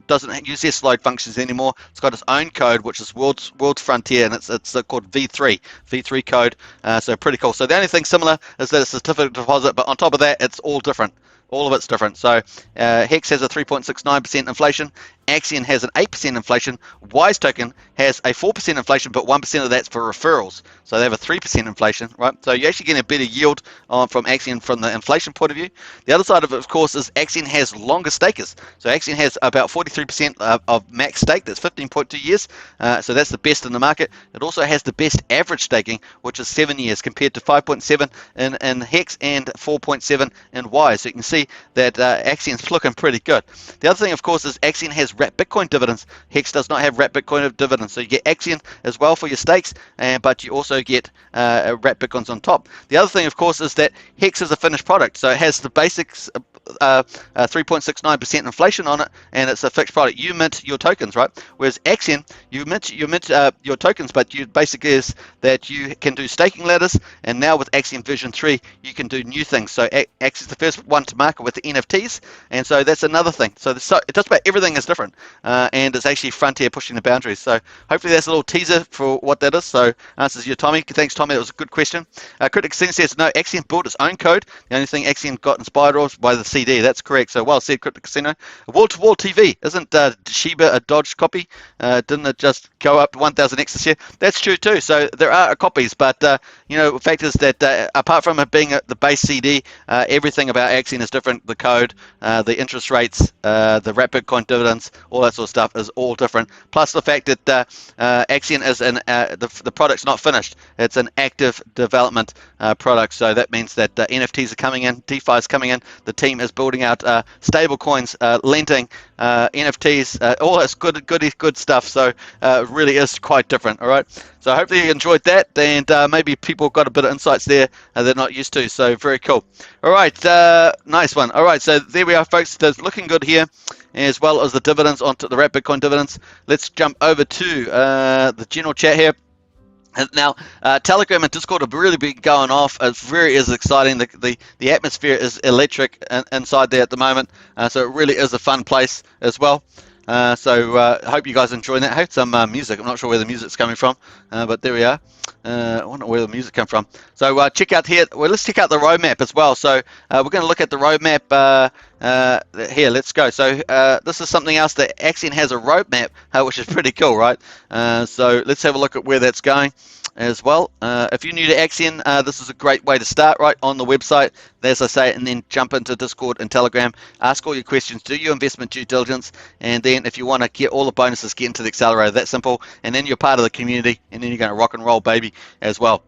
doesn't use S-load functions anymore. It's got its own code, which is World's Frontier, and it's called V3 code. So pretty cool. So the only thing similar is that it's a certificate of deposit, but on top of that, it's all different. All of it's different. So Hex has a 3.69% inflation. Axion has an 8% inflation. Wise Token has a 4% inflation, but 1% of that's for referrals. So they have a 3% inflation, right? So you're actually getting a better yield from Axion from the inflation point of view. The other side of it, of course, is Axion has longer stakers. So Axion has about 43% of max stake. That's 15.2 years. So that's the best in the market. It also has the best average staking, which is 7 years compared to 5.7 in Hex and 4.7 in Wise. So you can see that Axion's looking pretty good. The other thing, of course, is Axion has wrapped Bitcoin dividends. Hex does not have wrapped Bitcoin dividends. So you get Axion as well for your stakes, but you also get wrapped Bitcoins on top. The other thing, of course, is that Hex is a finished product. So it has the basics 3.69% inflation on it, and it's a fixed product. You mint your tokens, right? Whereas Axion, you mint your tokens, but you basically is that you can do staking ladders, and now with Axion version 3, you can do new things. So Axion's the first one to market with the NFTs, and so that's another thing. So just about everything is different, and it's actually Frontier pushing the boundaries. So hopefully that's a little teaser for what that is. So answers your Tommy. Thanks, Tommy. That was a good question. Critic says no. Axion built its own code. The only thing Axion got inspired of by the CD. That's correct. So well said, Cryptic Casino. Wall-to-wall TV. Isn't Shiba a dodged copy? Didn't it just go up to 1,000x this year? That's true too. So there are copies, but the fact is that apart from it being the base CD, everything about Axion is different. The code, the interest rates, the wrapped Bitcoin dividends, all that sort of stuff is all different. Plus the fact that Axion is the product's not finished. It's an active development product. So that means that NFTs are coming in, DeFi is coming in. The team is building out stable coins, lending, NFTs, all that's good stuff. So it really is quite different. All right. So hopefully you enjoyed that, and maybe people got a bit of insights there they're not used to. So very cool. All right, nice one. All right, so there we are, folks. It's looking good here, as well as the dividends onto the wrapped Bitcoin dividends. Let's jump over to the general chat here. And now, Telegram and Discord have really been going off. It really is exciting. The atmosphere is electric inside there at the moment. So it really is a fun place as well. So I hope you guys enjoying that. I heard some music. I'm not sure where the music's coming from, but there we are. I wonder where the music came from. So check out here. Well, let's check out the roadmap as well. So we're going to look at the roadmap here. Let's go. So this is something else that Axion has a roadmap, which is pretty cool, right? So let's have a look at where that's going as well. If you're new to Axion, this is a great way to start, right, on the website, as I say, and then jump into Discord and Telegram, ask all your questions, do your investment due diligence, and then if you want to get all the bonuses, get into the accelerator. That simple, and then you're part of the community, and then you're going to rock and roll, baby, as well.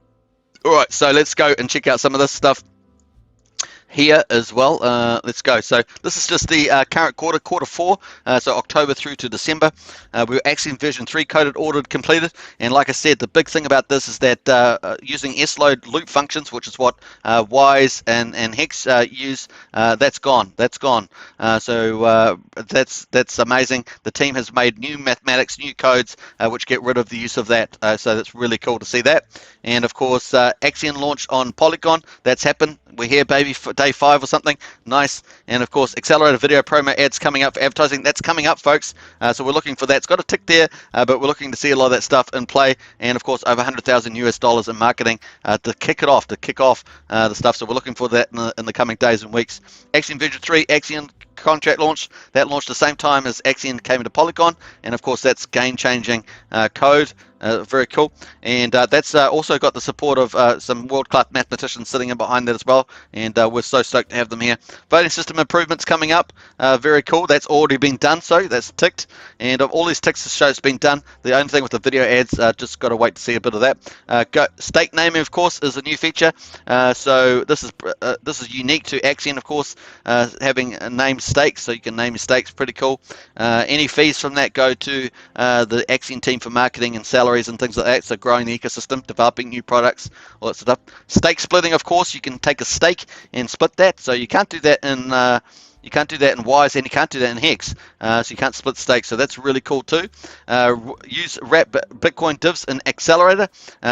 All right, so let's go and check out some of this stuff here as well. Let's go. So this is just the current quarter 4, so October through to December. We're Axion version 3 coded, ordered, completed, and like I said, the big thing about this is that using S-load loop functions, which is what Wise and Hex use, that's gone. So that's amazing. The team has made new mathematics, new codes, which get rid of the use of that. So that's really cool to see that. And of course, Axion launched on Polygon. That's happened. We're here, baby, for day 5 or something. Nice. And of course, accelerator video promo ads coming up for advertising. That's coming up, folks. So we're looking for that. It's got a tick there, but we're looking to see a lot of that stuff in play. And of course, over $100,000 in marketing to kick off the stuff. So we're looking for that in the coming days and weeks. Axion version 3, Axion contract launch. That launched the same time as Axion came into Polygon, and of course that's game-changing code. Very cool, and that's also got the support of some world-class mathematicians sitting in behind that as well, and we're so stoked to have them here. Voting system improvements coming up. Very cool. That's already been done, so that's ticked, and of all these ticks to show it's been done. The only thing with the video ads, just got to wait to see a bit of that. Stake naming, of course, is a new feature. So this is unique to Axion, of course, having a named stakes, so you can name your stakes. Pretty cool. Any fees from that go to the Axion team for marketing and salaries and things like that. So growing the ecosystem, developing new products, all that sort of stuff. Stake splitting, of course, you can take a stake and split that. So you can't do that in Wise, and you can't do that in Hex. So you can't split stakes. So that's really cool too. Use wrap Bitcoin divs in Accelerator.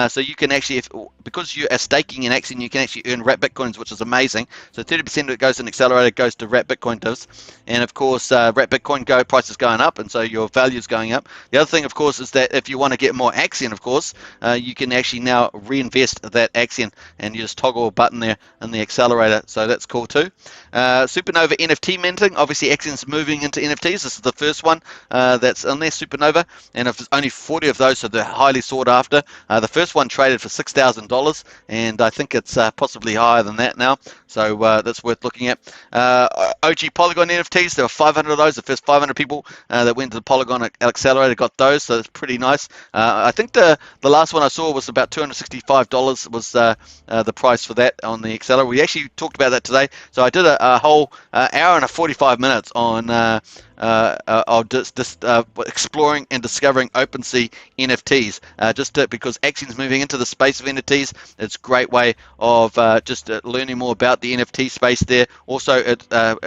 So you can actually, because you are staking in Axion, you can actually earn wrap Bitcoins, which is amazing. So 30% of it goes in Accelerator, goes to wrap Bitcoin divs. And of course, wrap Bitcoin price is going up, and so your value is going up. The other thing, of course, is that if you want to get more Axion, of course, you can actually now reinvest that Axion, and you just toggle a button there in the Accelerator. So that's cool too. Supernova NFT minting. Obviously, Axion's moving into NFTs. This is the first one that's in there, Supernova, and if there's only 40 of those, so they're highly sought after. The first one traded for $6,000, and I think it's possibly higher than that now. So that's worth looking at. OG Polygon NFTs. There were 500 of those. The first 500 people that went to the Polygon Accelerator got those, so it's pretty nice. I think the last one I saw was about $265 was the price for that on the Accelerator. We actually talked about that today. So I did a whole hour and 45 minutes on exploring and discovering OpenSea NFTs, because Axion's moving into the space of NFTs. It's a great way of just learning more about the NFT space there. Also, it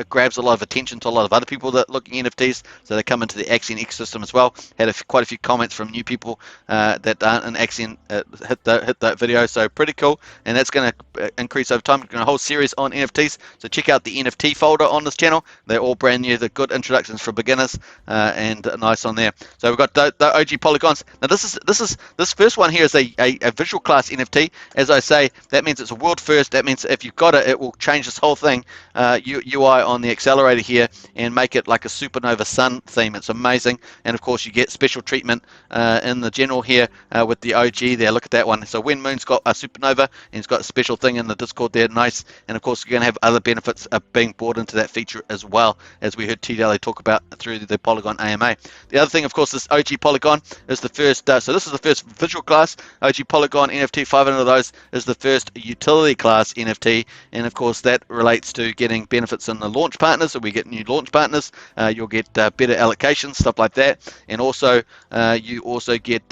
grabs a lot of attention to a lot of other people that are looking at NFTs, so they come into the Axion ecosystem as well. Had quite a few comments from new people that aren't in Axion hit that video, so pretty cool, and that's going to increase over time. We're going to a whole series on NFTs, so check out the NFT folder on this channel. They're all brand new. They're good introductions for beginners, and nice on there. So we've got the OG polygons. Now this first one here is a visual class NFT. As I say, that means it's a world first. That means if you've got it, it will change this whole thing, UI on the Accelerator here, and make it like a supernova sun theme. It's amazing, and of course you get special treatment in the general here with the OG there. Look at that one. So when Moon's got a supernova, and it's got a special thing in the Discord there, nice. And of course you're going to have other benefits being brought into that feature as well, as we heard TDLA talk about through the Polygon AMA. The other thing, of course, this OG Polygon is the first, so this is the first visual class, OG Polygon NFT, 500 of those is the first utility class NFT, and of course that relates to getting benefits in the launch partners. So we get new launch partners, you'll get better allocations, stuff like that, and also you also get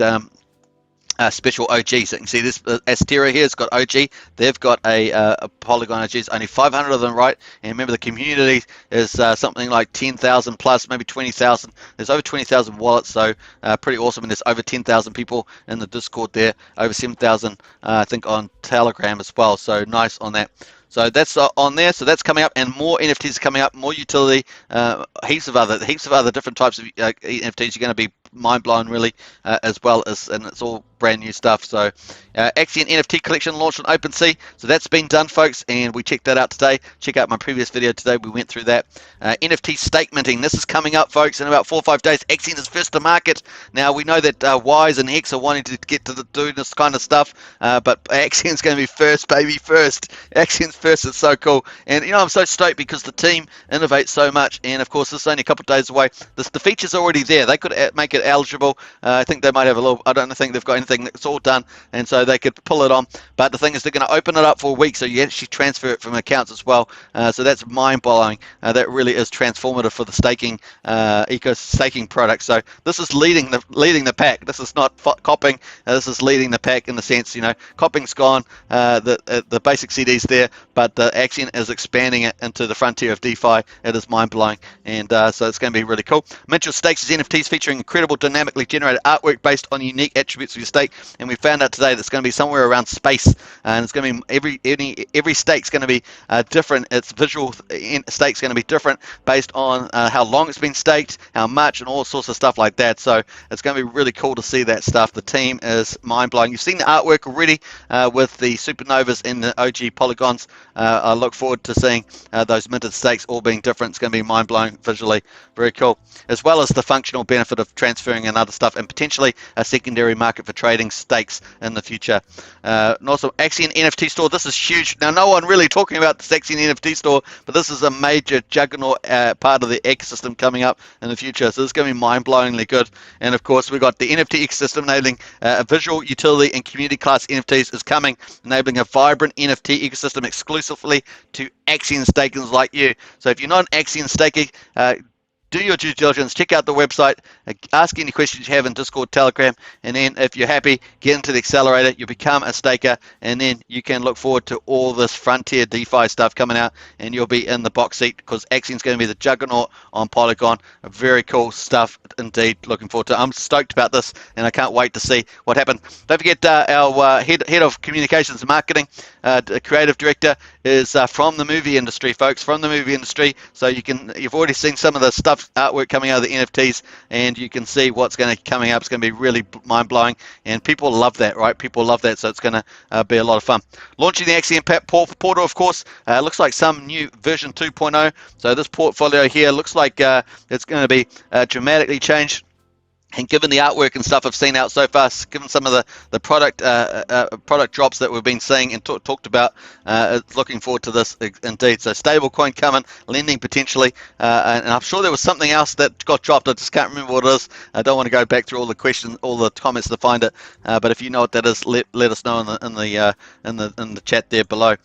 special OG. So you can see this Astera here, it's got OG. They've got a Polygon OG. It's only 500 of them, right? And remember, the community is something like 10,000 plus, maybe 20,000. There's over 20,000 wallets, so pretty awesome. And there's over 10,000 people in the Discord there, over 7,000, I think, on Telegram as well. So nice on that. So that's on there. So that's coming up, and more NFTs are coming up, more utility, heaps of other different types of NFTs. You're going to be mind blown, really, as well as, and it's all brand new stuff. So Axion NFT collection launched on OpenSea. So that's been done, folks, and we checked that out today. Check out my previous video today. We went through that. NFT stake minting. This is coming up, folks, in about 4 or 5 days. Axion is first to market. Now we know that Wise and Hex are wanting to get to do this kind of stuff, but Axion's going to be first, baby, first. Axion's first. It's so cool, and I'm so stoked because the team innovates so much. And of course, this is only a couple of days away. The feature's already there. They could make it eligible. I think they might have a little. I don't think they've got anything. It's all done, and so they could pull it on. But the thing is, they're going to open it up for a week, so you actually transfer it from accounts as well. So that's mind-blowing. That really is transformative for the staking staking product. So this is leading the pack. This is not copying. This is leading the pack in the sense, copying's gone. The basic CD's there, but Axion is expanding it into the frontier of DeFi. It is mind-blowing, and so it's going to be really cool. Mint your stakes is NFTs featuring incredible dynamically generated artwork based on unique attributes of your stake, and we found out today that it's going to be somewhere around space, and it's going to be every stake's going to be different. Its visual stake's going to be different based on how long it's been staked, how much, and all sorts of stuff like that. So it's going to be really cool to see that stuff. The team is mind-blowing. You've seen the artwork already with the supernovas and the OG polygons. I look forward to seeing those minted stakes all being different. It's going to be mind-blowing visually. Very cool. As well as the functional benefit of transferring and other stuff, and potentially a secondary market for trading stakes in the future. And also Axion NFT store. This is huge. Now, no one really talking about this Axion NFT store, but this is a major juggernaut part of the ecosystem coming up in the future. So this is going to be mind-blowingly good. And of course, we've got the NFT ecosystem enabling visual utility and community class NFTs is coming, enabling a vibrant NFT ecosystem exclusively to Axion stakers like you. So if you're not an Axion staker, do your due diligence, check out the website, ask any questions you have in Discord, Telegram, and then if you're happy, get into the accelerator, you become a staker, and then you can look forward to all this frontier DeFi stuff coming out, and you'll be in the box seat because Axion's going to be the juggernaut on Polygon. Very cool stuff indeed. Looking forward to it. I'm stoked about this, and I can't wait to see what happens. Don't forget our head of communications and marketing, creative director, is from the movie industry, folks, from the movie industry. So you've already seen some of the stuff, artwork coming out of the NFTs, and you can see what's going to coming up. It's going to be really mind-blowing, and people love that, right? People love that, so it's going to be a lot of fun. Launching the Axion portal, of course, looks like some new version 2.0. So this portfolio here looks like it's going to be dramatically changed. And given the artwork and stuff I've seen out so far, given some of the product drops that we've been seeing and talked about, looking forward to this indeed. So stablecoin coming, lending potentially, and I'm sure there was something else that got dropped. I just can't remember what it is. I don't want to go back through all the questions, all the comments to find it. But if you know what that is, let us know in the chat there below.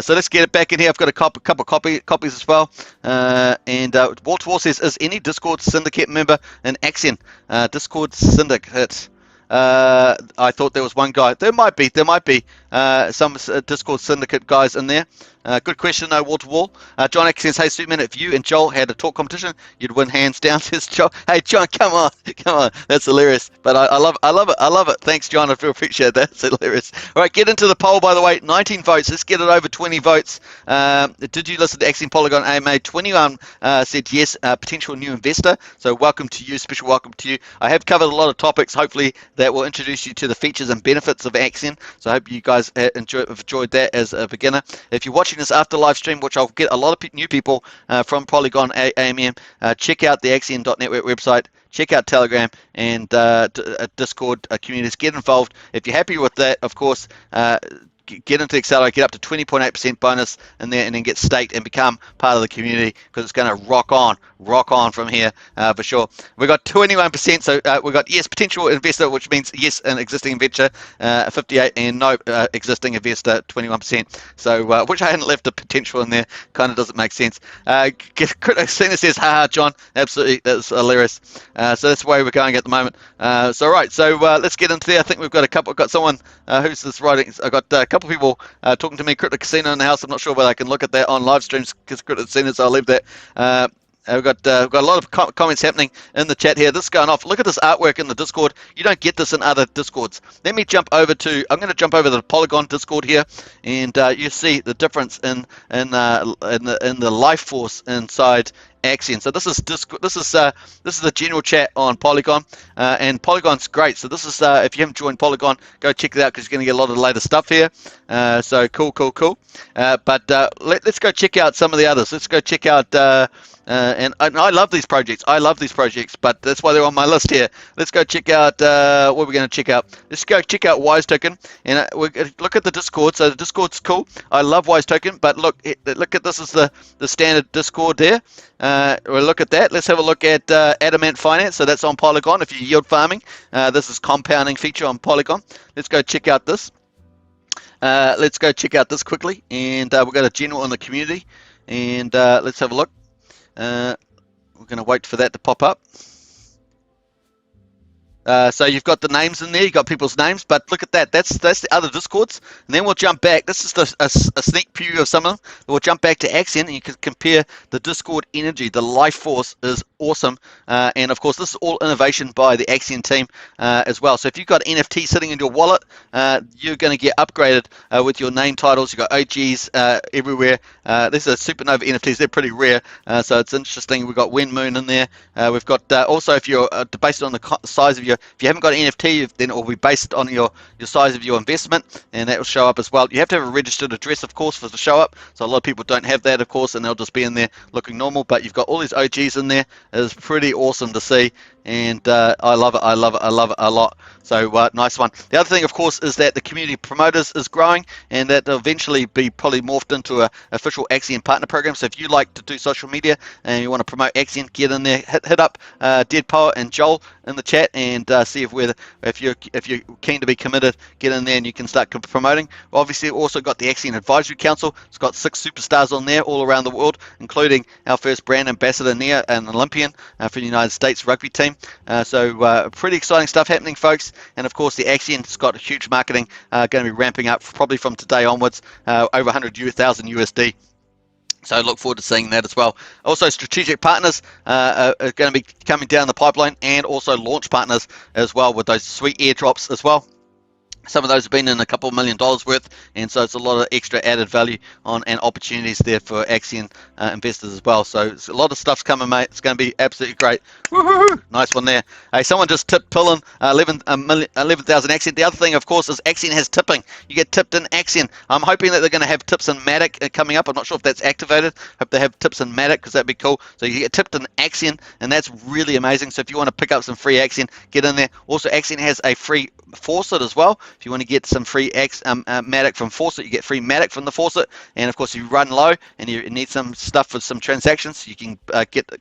So let's get it back in here. I've got a couple copies as well. And Walter Wall says, is any Discord syndicate member an Axion? Discord syndicate. I thought there was one guy. There might be some Discord syndicate guys in there. Good question, though, Walter Wall. John X says, hey, Superman, if you and Joel had a talk competition, you'd win hands down, says Joel. Hey, John, come on. That's hilarious. But I love it. Thanks, John. I appreciate that. It's hilarious. All right, get into the poll, by the way. 19 votes. Let's get it over 20 votes. Did you listen to Axion Polygon AMA? 21 said yes, potential new investor. So welcome to you, special welcome to you. I have covered a lot of topics, hopefully, that will introduce you to the features and benefits of Axion. So I hope you guys have enjoyed that as a beginner. If you're watching this after live stream, which I'll get a lot of new people from Polygon AMM, check out the Axion.network website, check out Telegram and Discord communities. Get involved. If you're happy with that, of course, get into Accelerator, get up to 20.8% bonus in there, and then get staked and become part of the community, because it's going to rock on from here for sure. We got 21%, so we got yes potential investor, which means yes an existing investor 58, and no existing investor 21%. So which I hadn't left a potential in there, kind of doesn't make sense. Christina says, haha, John, absolutely, that's hilarious. So that's the way we're going at the moment. So right, so let's get into there. I think we've got someone who's this writing. I got a couple of people talking to me. Crypto Casino in the house. I'm not sure whether I can look at that on live streams because Crypto Casino, so I'll leave that. We've got a lot of comments happening in the chat here. This is going off. Look at this artwork in the Discord. You don't get this in other Discords. Let me jump over to. I'm going to jump over to the Polygon Discord here, and you see the difference in the life force inside Axion. So this is the general chat on Polygon, and Polygon's great. So this is if you haven't joined Polygon, go check it out because you're going to get a lot of the latest stuff here. So cool. But let's go check out some of the others. Let's go check out. And I love these projects. But that's why they're on my list here. Let's go check out what we're going to check out. Let's go check out Wise Token, and look at the Discord. So the Discord's cool. I love Wise Token, but look at this is the standard Discord there. We'll look at that. Let's have a look at Adamant Finance. So that's on Polygon. If you're yield farming, this is compounding feature on Polygon. Let's go check out this. Let's go check out this quickly, and we've got a general in the community, and let's have a look. We're going to wait for that to pop up. So you've got the names in there, you've got people's names, but look at that. That's the other Discords, and then we'll jump back. This is a sneak preview of some of them. We'll jump back to Axion, and you can compare the Discord energy. The life force is awesome, and of course this is all innovation by the Axion team as well. So if you've got NFT sitting in your wallet, you're going to get upgraded with your name titles. You've got OGs everywhere. These are supernova NFTs. They're pretty rare, so it's interesting. We've got Wind Moon in there. We've got also, if you're based on the size of your, if you haven't got an NFT, then it will be based on your size of your investment, and that will show up as well. You have to have a registered address, of course, for it to show up. So a lot of people don't have that, of course, and they'll just be in there looking normal. But you've got all these OGs in there. It's pretty awesome to see, and I love it a lot. So nice one. The other thing, of course, is that the community promoters is growing, and that will eventually be probably morphed into an official Axion partner program. So if you like to do social media and you want to promote Axion, get in there, hit up Dead Poet and Joel in the chat, and see if you're keen to be committed, get in there and you can start promoting. Obviously, we've also got the Axion Advisory Council. It's got 6 superstars on there all around the world, including our first brand ambassador, Nia, an Olympian for the United States rugby team. So pretty exciting stuff happening, folks. And of course, the Axion's got a huge marketing going to be ramping up probably from today onwards, over 100,000 USD. So look forward to seeing that as well. Also, strategic partners are going to be coming down the pipeline, and also launch partners as well with those sweet airdrops as well. Some of those have been in a couple $1 million worth, and so it's a lot of extra added value on and opportunities there for Axion investors as well. So it's a lot of stuff's coming, mate. It's going to be absolutely great. Woohoo! Nice one there. Hey, someone just tipped Pillin 11,000 Axion. The other thing, of course, is Axion has tipping. You get tipped in Axion. I'm hoping that they're going to have tips in Matic coming up. I'm not sure if that's activated. Hope they have tips in Matic, because that'd be cool. So you get tipped in Axion, and that's really amazing. So if you want to pick up some free Axion, get in there. Also, Axion has a free faucet as well. If you want to get some free Matic from faucet, you get free Matic from the faucet. And of course, if you run low and you need some stuff for some transactions, you can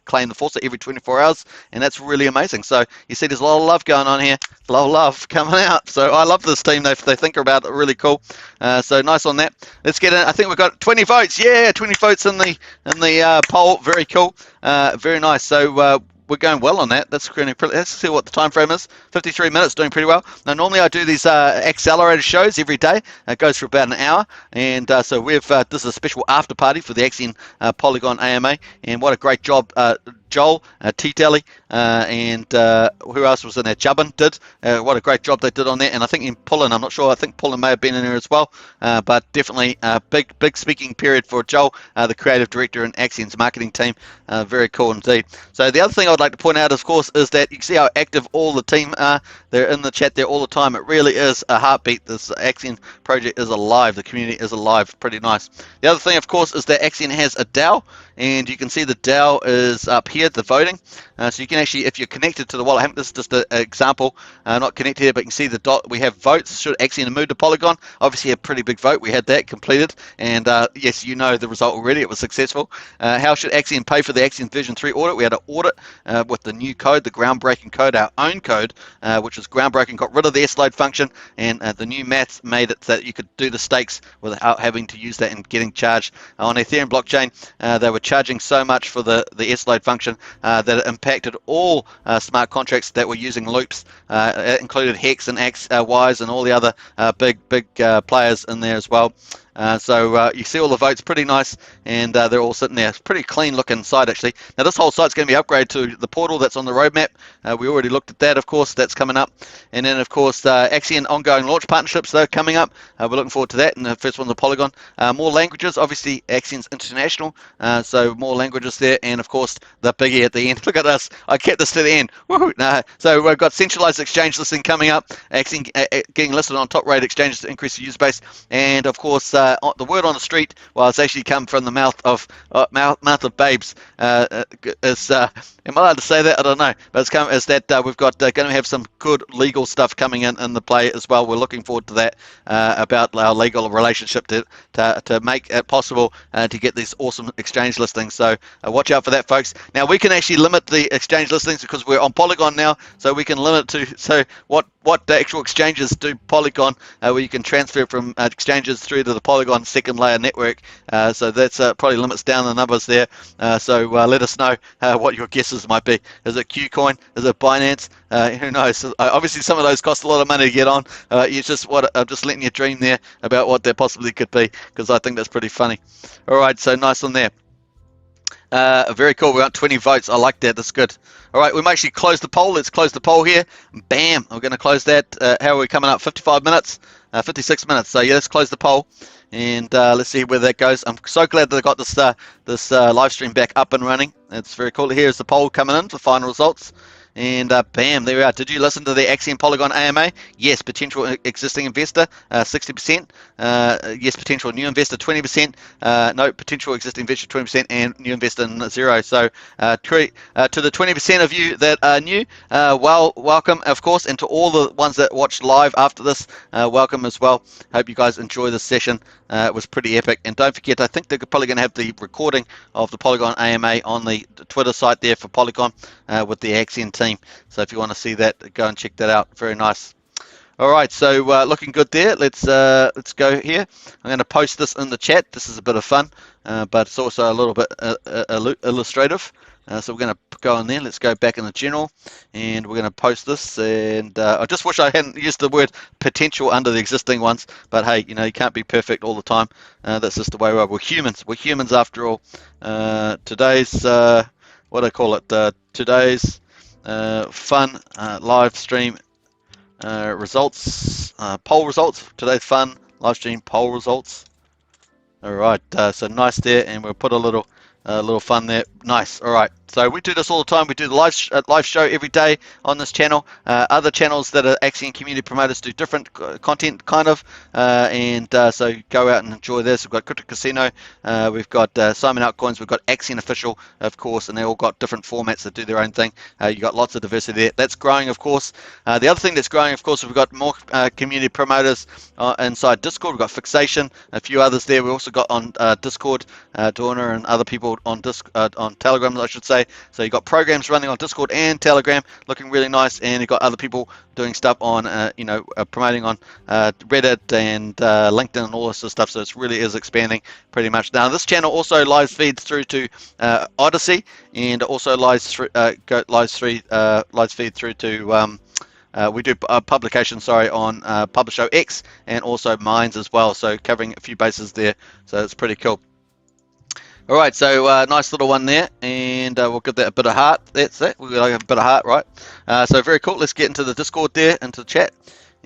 claim the faucet every 24 hours, and that's really amazing. So you see there's a lot of love going on here, a lot of love coming out. So I love this team. They think about it really cool. So nice on that. Let's get in. I think we've got 20 votes. Yeah, 20 votes in the poll. Very cool. Very nice. So we're going well on that. That's pretty. Let's see what the time frame is. 53 minutes, doing pretty well. Now, normally I do these accelerator shows every day. It goes for about an hour, and so this is a special after party for the Axion Polygon AMA. And what a great job Joel, T-Telly, and who else was in there? Jubbin did. What a great job they did on that. And I think in Pullen, I'm not sure, I think Pullen may have been in there as well. But definitely a big speaking period for Joel, the creative director in Axion's marketing team. Very cool indeed. So the other thing I'd like to point out, of course, is that you can see how active all the team are. They're in the chat there all the time. It really is a heartbeat. This Axion project is alive. The community is alive. Pretty nice. The other thing, of course, is that Axion has a DAO, and you can see the DAO is up here, the voting. So you can actually, if you're connected to the wallet, this is just an example, not connected here, but you can see the dot. We have votes. Should Axion move to Polygon? Obviously, a pretty big vote. We had that completed, and yes, you know the result already. It was successful. How should Axion pay for the Axion version 3 audit? We had an audit with the new code, the groundbreaking code, our own code, which was groundbreaking. Got rid of the S-load function, and the new maths made it that you could do the stakes without having to use that and getting charged. On Ethereum blockchain, they were charging so much for the S-load function that it impacted all smart contracts that were using loops. It included Hex and Wise and all the other big players in there as well. So you see all the votes, pretty nice, and they're all sitting there. It's pretty clean looking site actually. Now this whole site's going to be upgraded to the portal that's on the roadmap. We already looked at that, of course. That's coming up, and then of course Axion ongoing launch partnerships, they're coming up. We're looking forward to that, and the first one's the Polygon. More languages, obviously Axion's international, so more languages there, and of course the biggie at the end. Look at this, I kept this to the end. Woohoo! So we've got centralized exchange listing coming up. Axion getting listed on top rated exchanges to increase the user base, and of course the word on the street, well, it's actually come from the mouth of babes. Am I allowed to say that? I don't know, but it's come as that we've got going to have some good legal stuff coming in the play as well. We're looking forward to that, about our legal relationship to make it possible to get these awesome exchange listings. So watch out for that, folks. Now we can actually limit the exchange listings because we're on Polygon now, so we can limit to what the actual exchanges do Polygon, where you can transfer from exchanges through to the Polygon second layer network. So that's probably limits down the numbers there. So let us know what your guesses might be. Is it Qcoin? Is it Binance? Who knows? Obviously, some of those cost a lot of money to get on. You just I'm just letting you dream there about what there possibly could be, because I think that's pretty funny. All right, so nice on there. Very cool. We got 20 votes. I like that. That's good. All right, we might actually close the poll. Let's close the poll here. Bam. We're going to close that. How are we coming up? 55 minutes, 56 minutes. So yeah, let's close the poll, and let's see where that goes. I'm so glad that I got this live stream back up and running. It's very cool. Here's the poll coming in for final results. And bam, there we are. Did you listen to the Axion Polygon AMA? Yes, potential existing investor, 60%. Yes, potential new investor, 20%. No, potential existing investor, 20%, and new investor, 0. So to the 20% of you that are new, welcome, of course, and to all the ones that watched live after this, welcome as well. Hope you guys enjoy this session. It was pretty epic. And don't forget, I think they're probably going to have the recording of the Polygon AMA on the Twitter site there for Polygon with the Axion team. So if you want to see that, go and check that out. Very nice. All right, so looking good there. Let's go here. I'm going to post this in the chat. This is a bit of fun, but it's also a little bit illustrative. So we're going to go in there. Let's go back in the general, and we're going to post this. And I just wish I hadn't used the word potential under the existing ones. But hey, you know, you can't be perfect all the time. That's just the way we are. We're humans. We're humans after all. Today's what do I call it? Today's fun live stream results, poll results. Today's fun live stream poll results. All right, so nice there, and we'll put a little fun there. Nice. All right, so we do this all the time. We do the live show every day on this channel. Other channels that are Axion community promoters do different content, kind of, and so go out and enjoy this. We've got Crypto Casino, we've got Simon Altcoins, we've got Axion Official, of course, and they all got different formats that do their own thing. You got lots of diversity there. That's growing, of course. The other thing that's growing, of course, we've got more community promoters inside Discord. We've got Fixation, a few others there. We also got on Discord, Dorna and other people on Telegram, I should say. So you've got programs running on Discord and Telegram, looking really nice, and you've got other people doing stuff on, promoting on Reddit and LinkedIn and all this sort of stuff. So it really is expanding pretty much. Now this channel also live feeds through to Odyssey, and also live feed through to. We do publications, on Publisher X and also Minds as well. So covering a few bases there. So it's pretty cool. All right, so nice little one there, and we'll give that a bit of heart. That's it. We'll like a bit of heart, right? So very cool. Let's get into the Discord there, into the chat,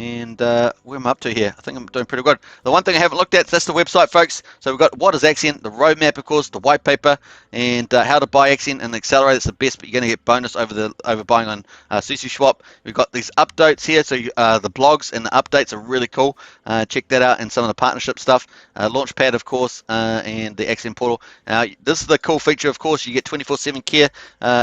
And where am I up to here? I think I'm doing pretty good. The one thing I haven't looked at, that's the website, folks. So we've got what is Axion, the roadmap, of course, the white paper, and how to buy Axion and the accelerator. It's the best, but you're going to get bonus over buying on Sushi Swap. We've got these updates here, so the blogs and the updates are really cool. Check that out, and some of the partnership stuff. Launchpad, of course, and the Axion portal. Now, this is the cool feature, of course. You get 24/7 care,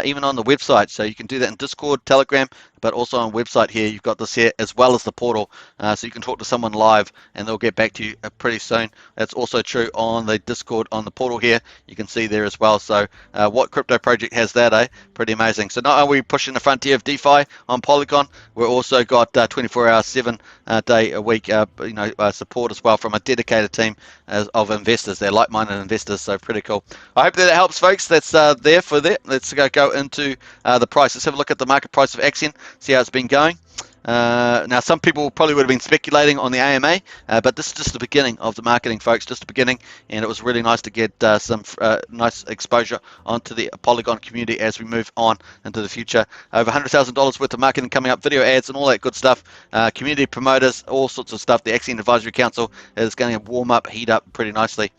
even on the website. So you can do that in Discord, Telegram, but also on website here. You've got this here as well as the portal, so you can talk to someone live and they'll get back to you pretty soon. That's also true on the Discord on the portal here. You can see there as well. So what crypto project has that, eh? Pretty amazing. So not only are we pushing the frontier of DeFi on Polygon, we're also got 24-hour, 7-day a week support as well from a dedicated team of investors. They're like-minded investors, so pretty cool. I hope that helps, folks. That's there for that. Let's go into the price. Let's have a look at the market price of Axion, see how it's been going. Now, some people probably would have been speculating on the AMA, but this is just the beginning of the marketing, folks, just the beginning, and it was really nice to get some nice exposure onto the Polygon community as we move on into the future. Over $100,000 worth of marketing coming up, video ads and all that good stuff, community promoters, all sorts of stuff. The Axion Advisory Council is going to warm up, heat up pretty nicely.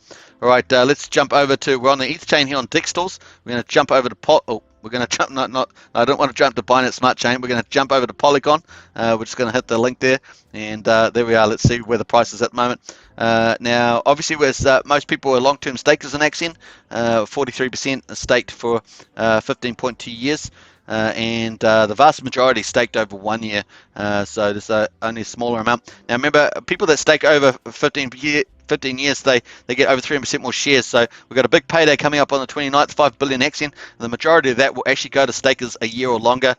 All right, let's jump over to, we're on the ETH chain here on Dextools. We're going to jump over to we're going to jump, I don't want to jump to Binance Smart Chain. We're going to jump over to Polygon. We're just going to hit the link there, and there we are. Let's see where the price is at the moment. Now, obviously, most people are long-term stakers in Axion. 43% staked for 15.2 years. And the vast majority staked over 1 year, so there's only a smaller amount. Now remember, people that stake over 15 years, they get over 300% more shares. So we've got a big payday coming up on the 29th, 5 billion Axion. The majority of that will actually go to stakers a year or longer.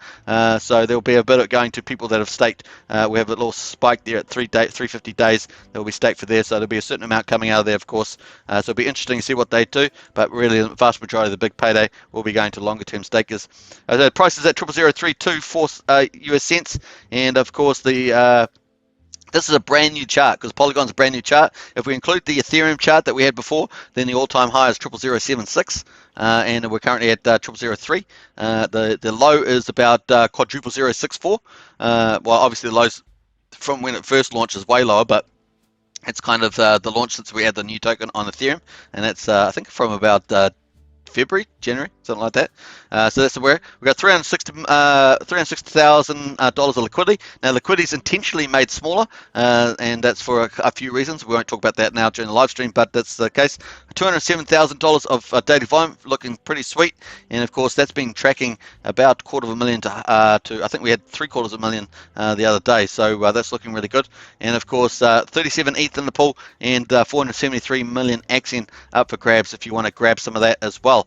So there'll be a bit of going to people that have staked. We have a little spike there at 350 days. They'll be staked for there. So there'll be a certain amount coming out of there, of course. So it'll be interesting to see what they do. But really, the vast majority of the big payday will be going to longer term stakers. The price is at 0.003224 US cents. And of course, this is a brand new chart because Polygon's a brand new chart. If we include the Ethereum chart that we had before, then the all-time high is 0.0076, and we're currently at 0.003. The low is about quadruple 0.064. Well, obviously the lows from when it first launched is way lower, but it's kind of the launch since we had the new token on Ethereum, and that's I think from about February, January, something like that. So that's where we've got $360,000 of liquidity. Now, liquidity is intentionally made smaller, and that's for a few reasons. We won't talk about that now during the live stream, but that's the case. $207,000 of daily volume, looking pretty sweet. And of course, that's been tracking about $250,000 to I think we had $750,000 the other day. So that's looking really good. And of course, 37 ETH in the pool and 473 million Axion up for grabs if you want to grab some of that as well.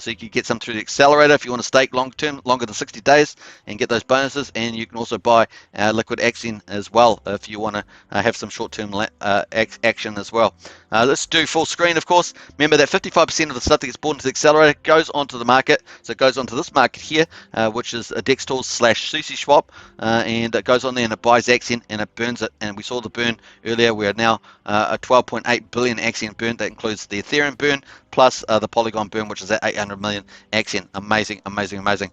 So you can get some through the accelerator if you want to stake long term, longer than 60 days, and get those bonuses. And you can also buy liquid Axion as well if you want to have some short term action as well. Let's do full screen, of course. Remember that 55% of the stuff that gets bought into the accelerator goes onto the market. So it goes onto this market here, which is a Dextools/Sushi Swap, and it goes on there and it buys Axion and it burns it. And we saw the burn earlier. We are now a 12.8 billion Axion burn. That includes the Ethereum burn plus the Polygon burn, which is at 800 million Axion. Amazing, amazing, amazing.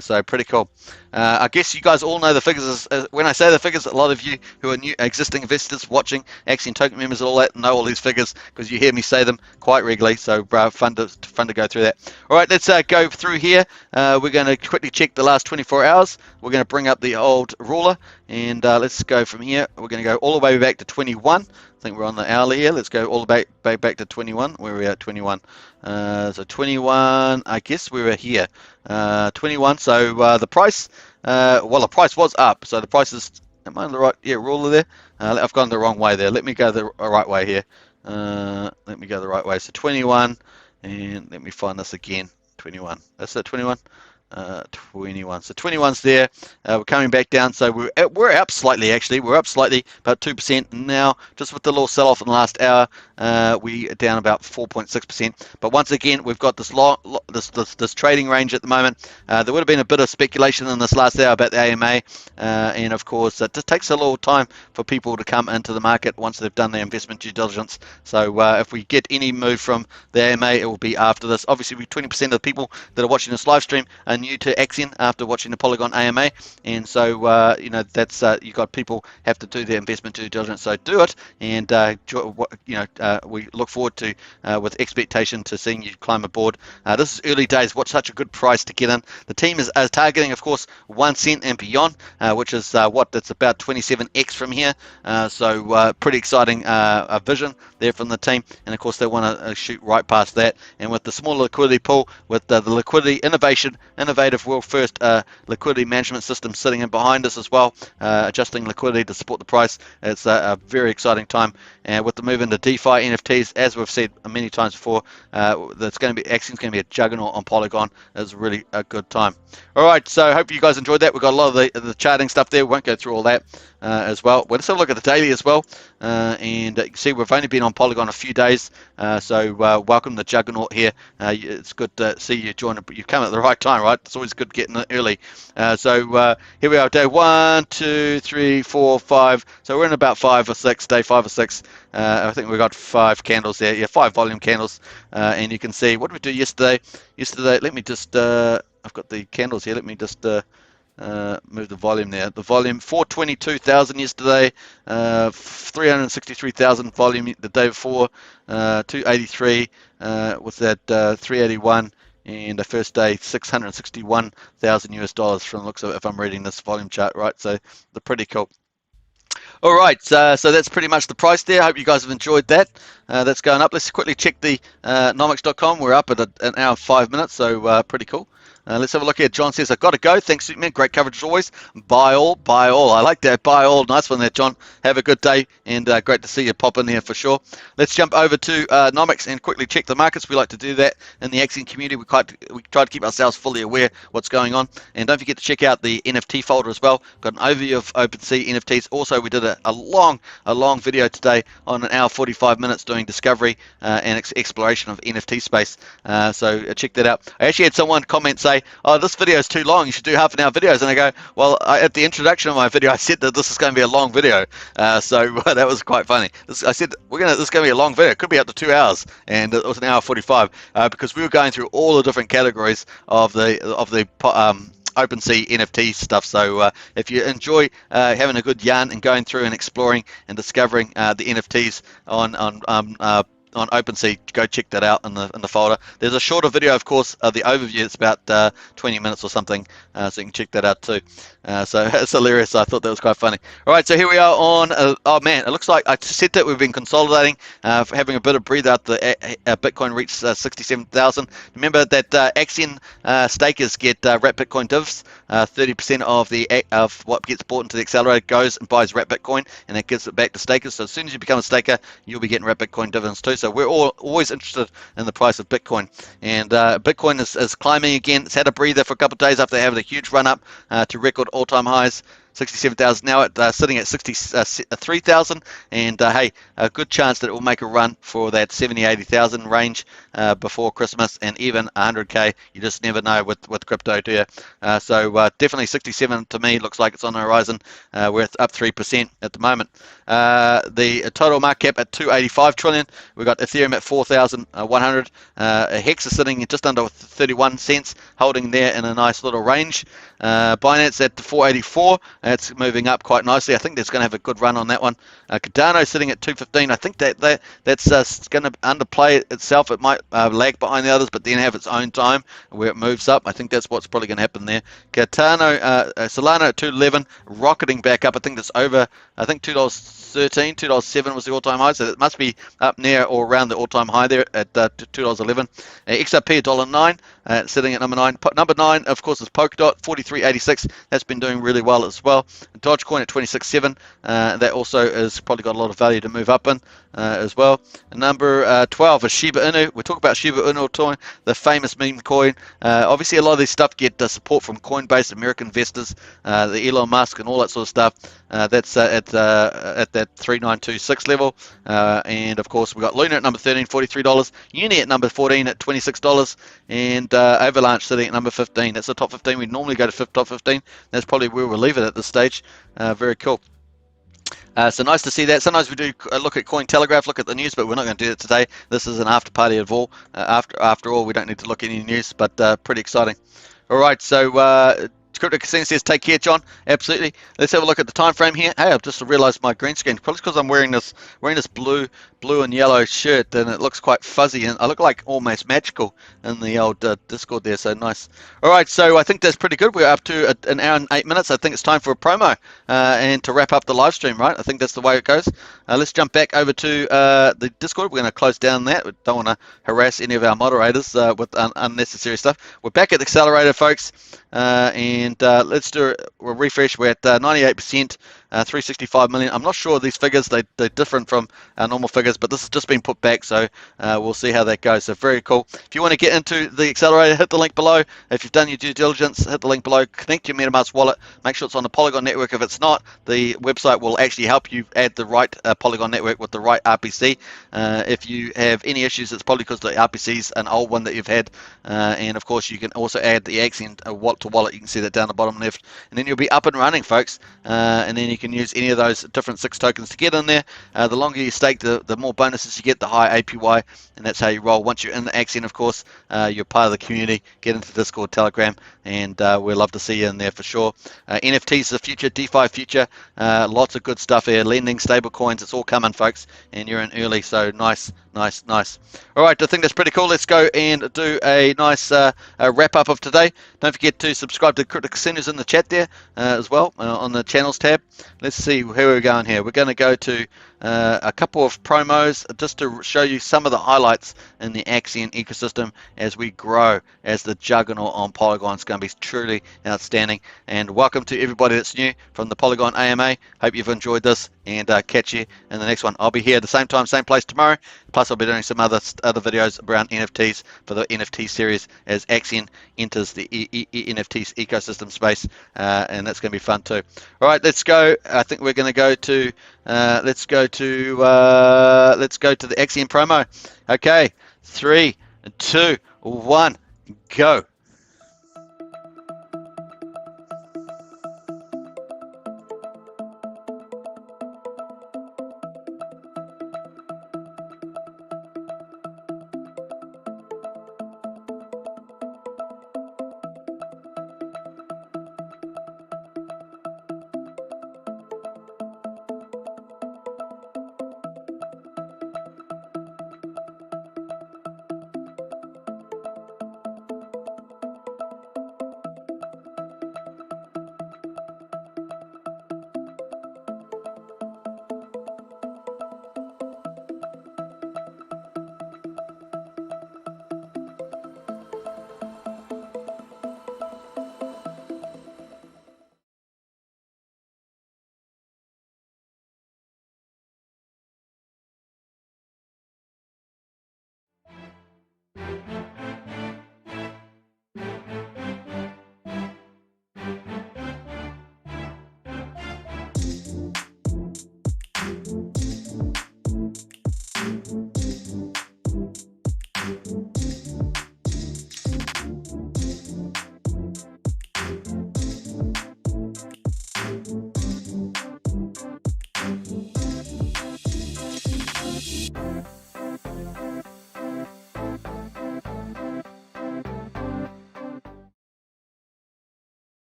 So pretty cool. I guess you guys all know the figures. When I say the figures, a lot of you who are new existing investors watching, Axion token members and all that, know all these figures because you hear me say them quite regularly. So fun to go through that. All right, let's go through here. We're going to quickly check the last 24 hours. We're going to bring up the old ruler, and let's go from here. We're going to go all the way back to 21. I think we're on the hourly here. Let's go all the way back to 21. Where are we at? 21. So 21, I guess we were here. 21. So the price, well, the price was up. So the price is, am I on the right? Yeah, ruler there. I've gone the wrong way there. Let me go the right way here. Let me go the right way. So 21, and let me find this again. 21. That's it. 21. 21. So 21's there. We're coming back down. So we're up slightly, actually. We're up slightly, about 2%. Now, just with the little sell-off in the last hour, we are down about 4.6%. But once again, we've got this this trading range at the moment. There would have been a bit of speculation in this last hour about the AMA, and of course, it just takes a little time for people to come into the market once they've done their investment due diligence. So if we get any move from the AMA, it will be after this. Obviously, 20% of the people that are watching this live stream are new to Axion after watching the Polygon AMA, and so that's you got people have to do their investment due diligence. So do it, and we look forward to with expectation to seeing you climb aboard. This is early days. What's such a good price to get in? The team is targeting, of course, 1 cent and beyond, which is that's about 27x from here. So pretty exciting vision there from the team, and of course they want to shoot right past that. And with the smaller liquidity pool, with the liquidity innovative world first liquidity management system sitting in behind us as well, adjusting liquidity to support the price, it's a very exciting time. And with the move into DeFi NFTs, as we've said many times before, that's going to be Axion's going to be a juggernaut on Polygon. It's really a good time. All right, so I hope you guys enjoyed that. We've got a lot of the charting stuff there. We won't go through all that as well. Let's have a look at the daily as well. And you can see we've only been on Polygon a few days, so welcome the juggernaut here. It's good to see you join. You've come at the right time, right? It's always good getting it early. So here we are, day 1, 2, 3, 4, 5. So we're in about 5 or 6, day 5 or 6. I think we got 5 candles there. Yeah, 5 volume candles. And you can see, what did we do yesterday? Let me just, I've got the candles here. Let me just move the volume there. The volume 422,000 yesterday, 363,000 volume the day before, 283 with that 381, and the first day 661,000 US dollars from the looks of it, if I'm reading this volume chart right. So they're pretty cool. All right, so that's pretty much the price there. I hope you guys have enjoyed that. That's going up. Let's quickly check the nomics.com. We're up at an hour and 5 minutes, so pretty cool. Let's have a look here. John says, I've got to go. Thanks, Superman. Great coverage as always. Buy all, buy all. I like that. Buy all. Nice one there, John. Have a good day, and great to see you pop in here for sure. Let's jump over to Nomics and quickly check the markets. We like to do that in the Axion community. We try to keep ourselves fully aware what's going on. And don't forget to check out the NFT folder as well. Got an overview of OpenSea NFTs. Also, we did a long video today on an hour 45 minutes doing discovery and exploration of NFT space. So check that out. I actually had someone comment say, oh, this video is too long, you should do half-an-hour videos. And I go, well, at the introduction of my video, I said that this is going to be a long video. So that was quite funny. I said, this is going to be a long video. It could be up to 2 hours. And it was an hour 45 because we were going through all the different categories of the OpenSea NFT stuff. So if you enjoy having a good yarn and going through and exploring and discovering the NFTs on OpenSea, go check that out in the folder. There's a shorter video, of course, of the overview. It's about 20 minutes or something, so you can check that out too. So it's hilarious. I thought that was quite funny. All right, so here we are on. Oh man, it looks like I said that we've been consolidating, having a bit of breathe out. The Bitcoin reached 67,000. Remember that Axion stakers get wrapped Bitcoin divs. 30% of what gets bought into the accelerator goes and buys wrapped Bitcoin, and it gives it back to stakers. So as soon as you become a staker, you'll be getting wrapped Bitcoin dividends too. So we're always interested in the price of Bitcoin, and Bitcoin is climbing again. It's had a breather for a couple of days after having a huge run up to record all-time highs. 67,000 now, sitting at 63,000, and hey, a good chance that it will make a run for that 70,000-80,000 range before Christmas, and even 100k. You just never know with crypto, do you? So definitely 67 to me looks like it's on the horizon. We're up 3% at the moment. The total market cap at 285 trillion. We've got Ethereum at 4,100. Hex is sitting at just under 31 cents, holding there in a nice little range. Binance at 484. It's moving up quite nicely. I think that's going to have a good run on that one. Cardano sitting at 215. I think that's going to underplay itself. It might lag behind the others, but then have its own time where it moves up. I think that's what's probably going to happen there. Solana at 211, rocketing back up. I think that's over. I think $2.13, $2.07 was the all-time high, so it must be up near or around the all-time high there at $2.11. XRP $1.09, sitting at number 9. Number 9, of course, is Polkadot 43.86. That's been doing really well as well. Dogecoin at 26.7. That also has probably got a lot of value to move up in as well. Number 12 is Shiba Inu. We talk about Shiba Inu, the famous meme coin. Obviously, a lot of this stuff get support from Coinbase, American investors, the Elon Musk, and all that sort of stuff. That's at that 3926 level. And of course, we've got Luna at number 13, $43. Uni at number 14 at $26. And Avalanche sitting at number 15. That's the top 15. We normally go to top 15. That's probably where we'll leave it at this stage. Very cool. So nice to see that. Sometimes we do look at Cointelegraph, look at the news, but we're not going to do that today. This is an after party of all. After all, we don't need to look at any news, but pretty exciting. All right, so Crypto Casino says, take care, John. Absolutely. Let's have a look at the time frame here. Hey, I've just realized my green screen, probably because I'm wearing this blue and yellow shirt, and it looks quite fuzzy, and I look like almost magical in the old Discord there, so nice. All right, so I think that's pretty good. We're up to an hour and 8 minutes. I think it's time for a promo and to wrap up the live stream, right? I think that's the way it goes. Let's jump back over to the Discord. We're going to close down that. We don't want to harass any of our moderators with unnecessary stuff. We're back at the accelerator, folks, and let's do a refresh. We're at 98%, 365 million. I'm not sure these figures, they're different from our normal figures, but this has just been put back, so we'll see how that goes. So very cool. If you want to get into the accelerator, hit the link below. If you've done your due diligence, hit the link below. Connect your MetaMask wallet. Make sure it's on the Polygon network. If it's not, the website will actually help you add the right Polygon network with the right RPC. If you have any issues, it's probably because the RPC is an old one that you've had. And of course, you can also add the Axion wallet to wallet. You can see that down the bottom left, and then you'll be up and running, folks. And then you can use any of those different 6 tokens to get in there. The longer you stake, the more bonuses you get, the higher APY, and that's how you roll. Once you're in the Axion, of course, you're part of the community. Get into Discord, Telegram, and we'd love to see you in there for sure. NFTs is the future, DeFi future. Lots of good stuff here. Lending, stable coins, it's all coming, folks, and you're in early, so nice. All right, I think that's pretty cool. Let's go and do a nice wrap up of today. Don't forget to subscribe to Crypto Casinos in the chat there as well on the channels tab. Let's see where we're going here. We're going to go to a couple of promos just to show you some of the highlights in the Axion ecosystem as we grow as the juggernaut on Polygon. It's going to be truly outstanding. And welcome to everybody that's new from the Polygon AMA. Hope you've enjoyed this, and catch you in the next one. I'll be here at the same time, same place tomorrow. Plus, I'll be doing some other videos around NFTs for the NFT series as Axion enters the NFTs ecosystem space, and that's going to be fun too. All right, let's go. I think we're going to go to let's go to the Axion promo. Okay, 3, 2, 1, go.